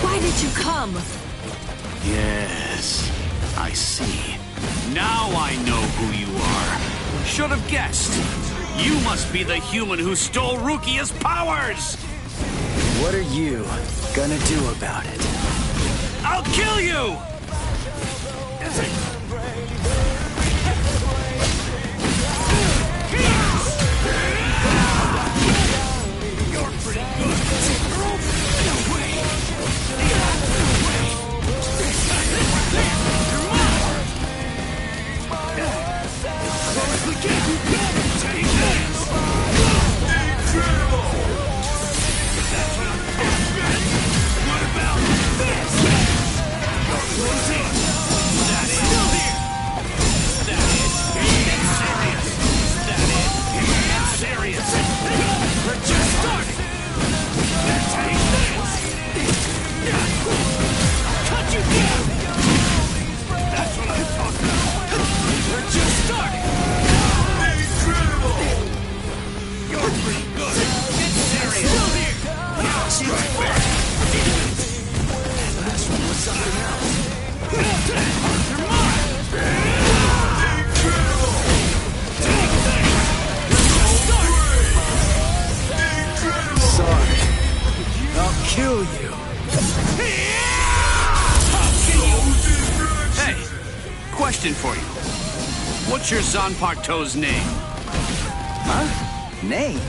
Why did you come? Yes, I see. Now I know who you are. Should have guessed. You must be the human who stole Rukia's powers! What are you gonna do about it? I'll kill you! Question for you. What's your Zanpakuto's name? Huh? Name?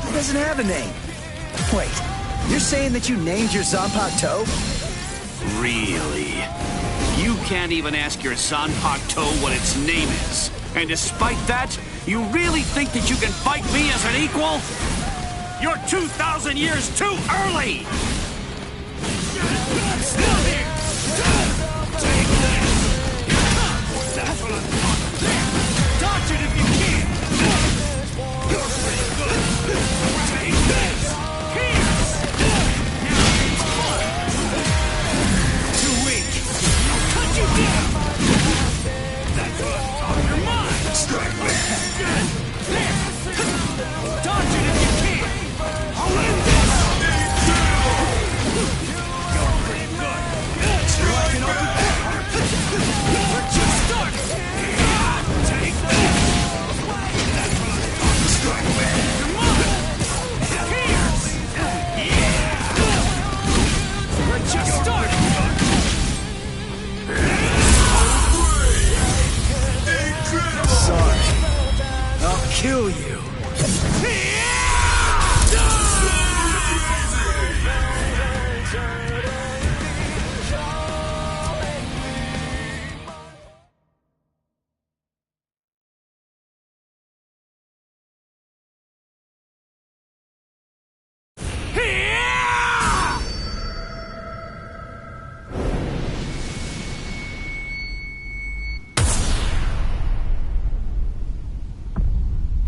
He doesn't have a name. Wait, you're saying that you named your Zanpakuto? Really? You can't even ask your Zanpakuto what its name is. And despite that, you really think that you can fight me as an equal? You're 2,000 years too early! Still here! Take this! That's what I'm talking about. Dodge it if you can! You're pretty good! Take this! Here! Now it's fun! Too weak! I'll cut you down! That's what I'm talking about. Your mind! Strike me! There! Dodge it if you can! I'll end this! You're pretty good! You're like an open door! We're just starting! Take that! That's what I'm talking about. Strike me! Come on! Here! Yeah! We're just starting! Sorry. I'll kill you.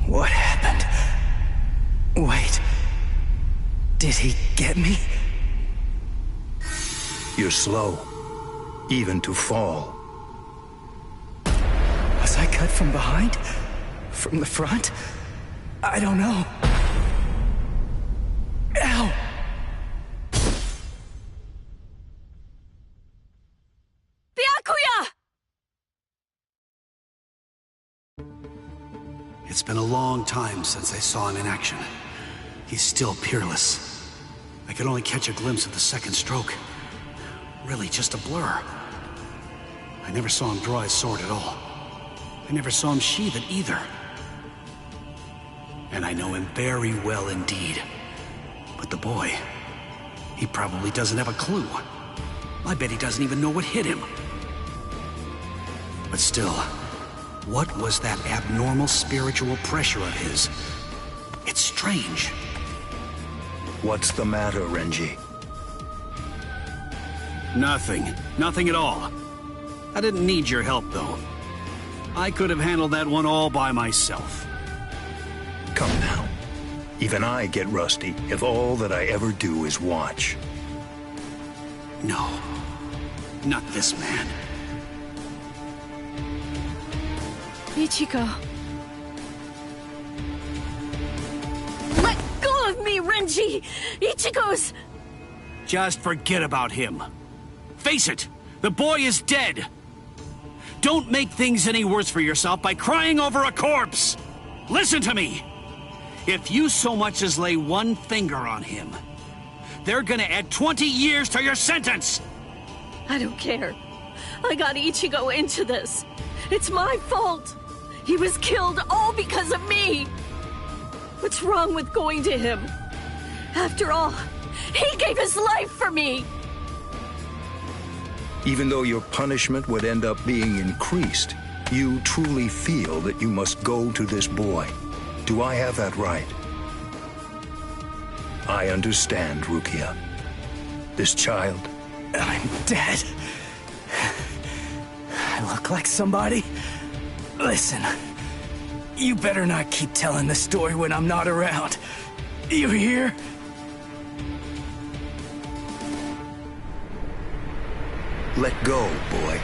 What happened? Wait. Did he get me? You're slow, even to fall. Was I cut from behind? From the front? I don't know. It's been a long time since I saw him in action. He's still peerless. I could only catch a glimpse of the second stroke. Really just a blur. I never saw him draw his sword at all. I never saw him sheathe it either. And I know him very well indeed. But the boy, he probably doesn't have a clue. I bet he doesn't even know what hit him. But still, what was that abnormal spiritual pressure of his? It's strange. What's the matter, Renji? Nothing. Nothing at all. I didn't need your help, though. I could have handled that one all by myself. Come now. Even I get rusty if all that I ever do is watch. No. Not this man. Ichigo. Let go of me, Renji! Ichigo's... Just forget about him. Face it, the boy is dead. Don't make things any worse for yourself by crying over a corpse. Listen to me. If you so much as lay one finger on him, they're gonna add 20 years to your sentence. I don't care. I got Ichigo into this. It's my fault. He was killed all because of me. What's wrong with going to him? After all, he gave his life for me. Even though your punishment would end up being increased, you truly feel that you must go to this boy. Do I have that right? I understand, Rukia. This child... I'm dead. I look like somebody? Listen, you better not keep telling the story when I'm not around. You hear? Let go, boy.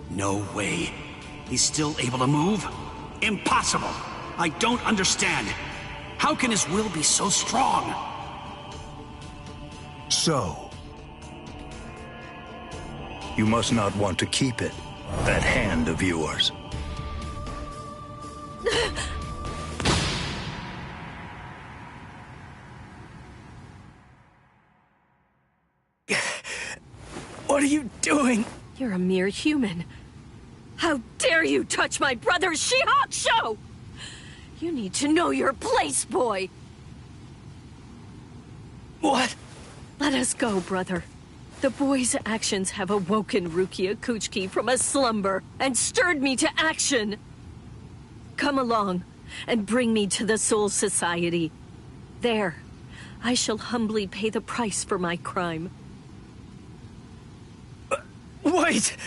No way. He's still able to move? Impossible. I don't understand. How can his will be so strong? So, you must not want to keep it, that hand of yours. What are you doing? You're a mere human. How dare you touch my brother's Shihakusho! You need to know your place, boy! What? Let us go, brother. The boy's actions have awoken Rukia Kuchiki from a slumber and stirred me to action. Come along and bring me to the Soul Society. There, I shall humbly pay the price for my crime. Wait!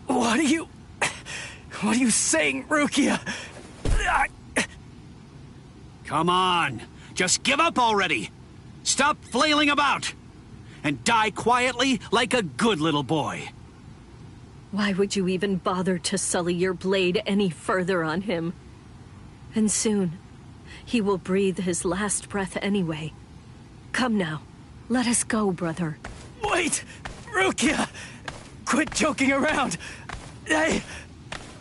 What are you saying, Rukia? Come on! Just give up already! Stop flailing about! And die quietly like a good little boy. Why would you even bother to sully your blade any further on him? And soon, he will breathe his last breath anyway. Come now, let us go, brother. Wait! Rukia! Quit joking around! Hey!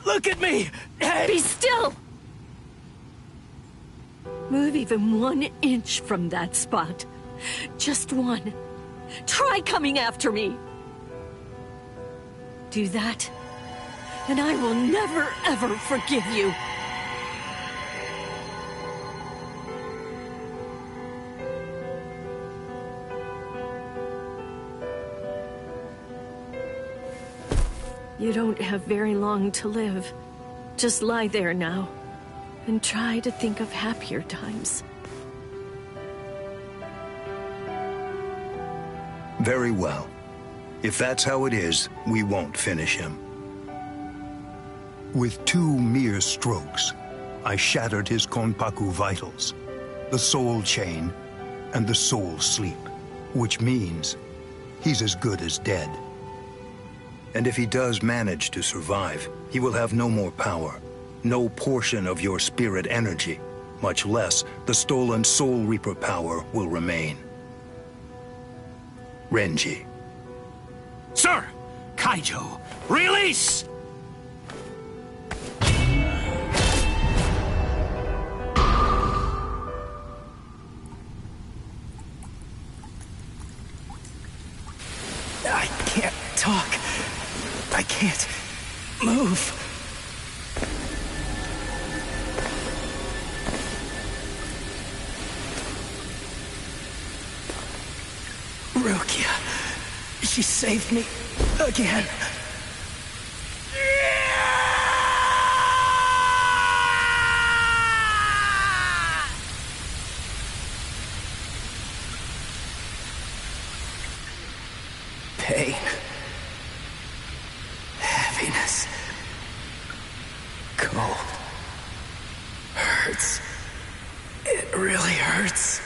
Look at me! Hey! Be still! Move even 1 inch from that spot. Just one. Try coming after me. Do that, and I will never, ever forgive you. You don't have very long to live. Just lie there now, and try to think of happier times. Very well. If that's how it is, we won't finish him. With 2 mere strokes, I shattered his Konpaku vitals, the soul chain, and the soul sleep, which means he's as good as dead. And if he does manage to survive, he will have no more power, no portion of your spirit energy, much less the stolen Soul Reaper power will remain. Renji. Sir! Kaijo, release! Rukia. She saved me again. Pain. Heaviness. Cold. Hurts. It really hurts.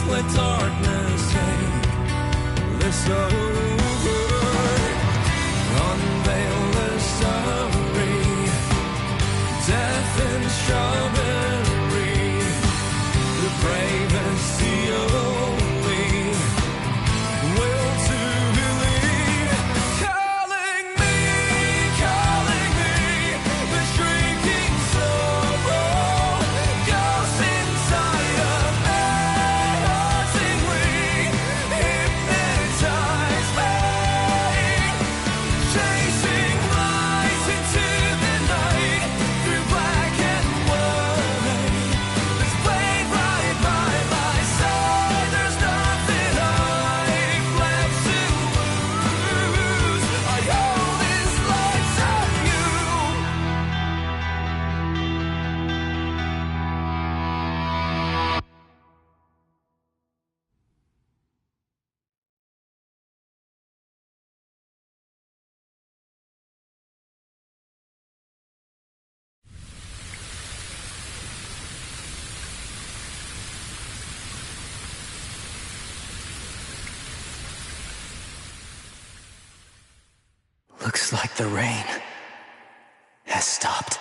Let darkness take this over. Unveil the story. Death and strawberry. The bravest, the only will to believe. Calling me, the shrinking sorrow. Ghosts inside of me. Looks like the rain has stopped.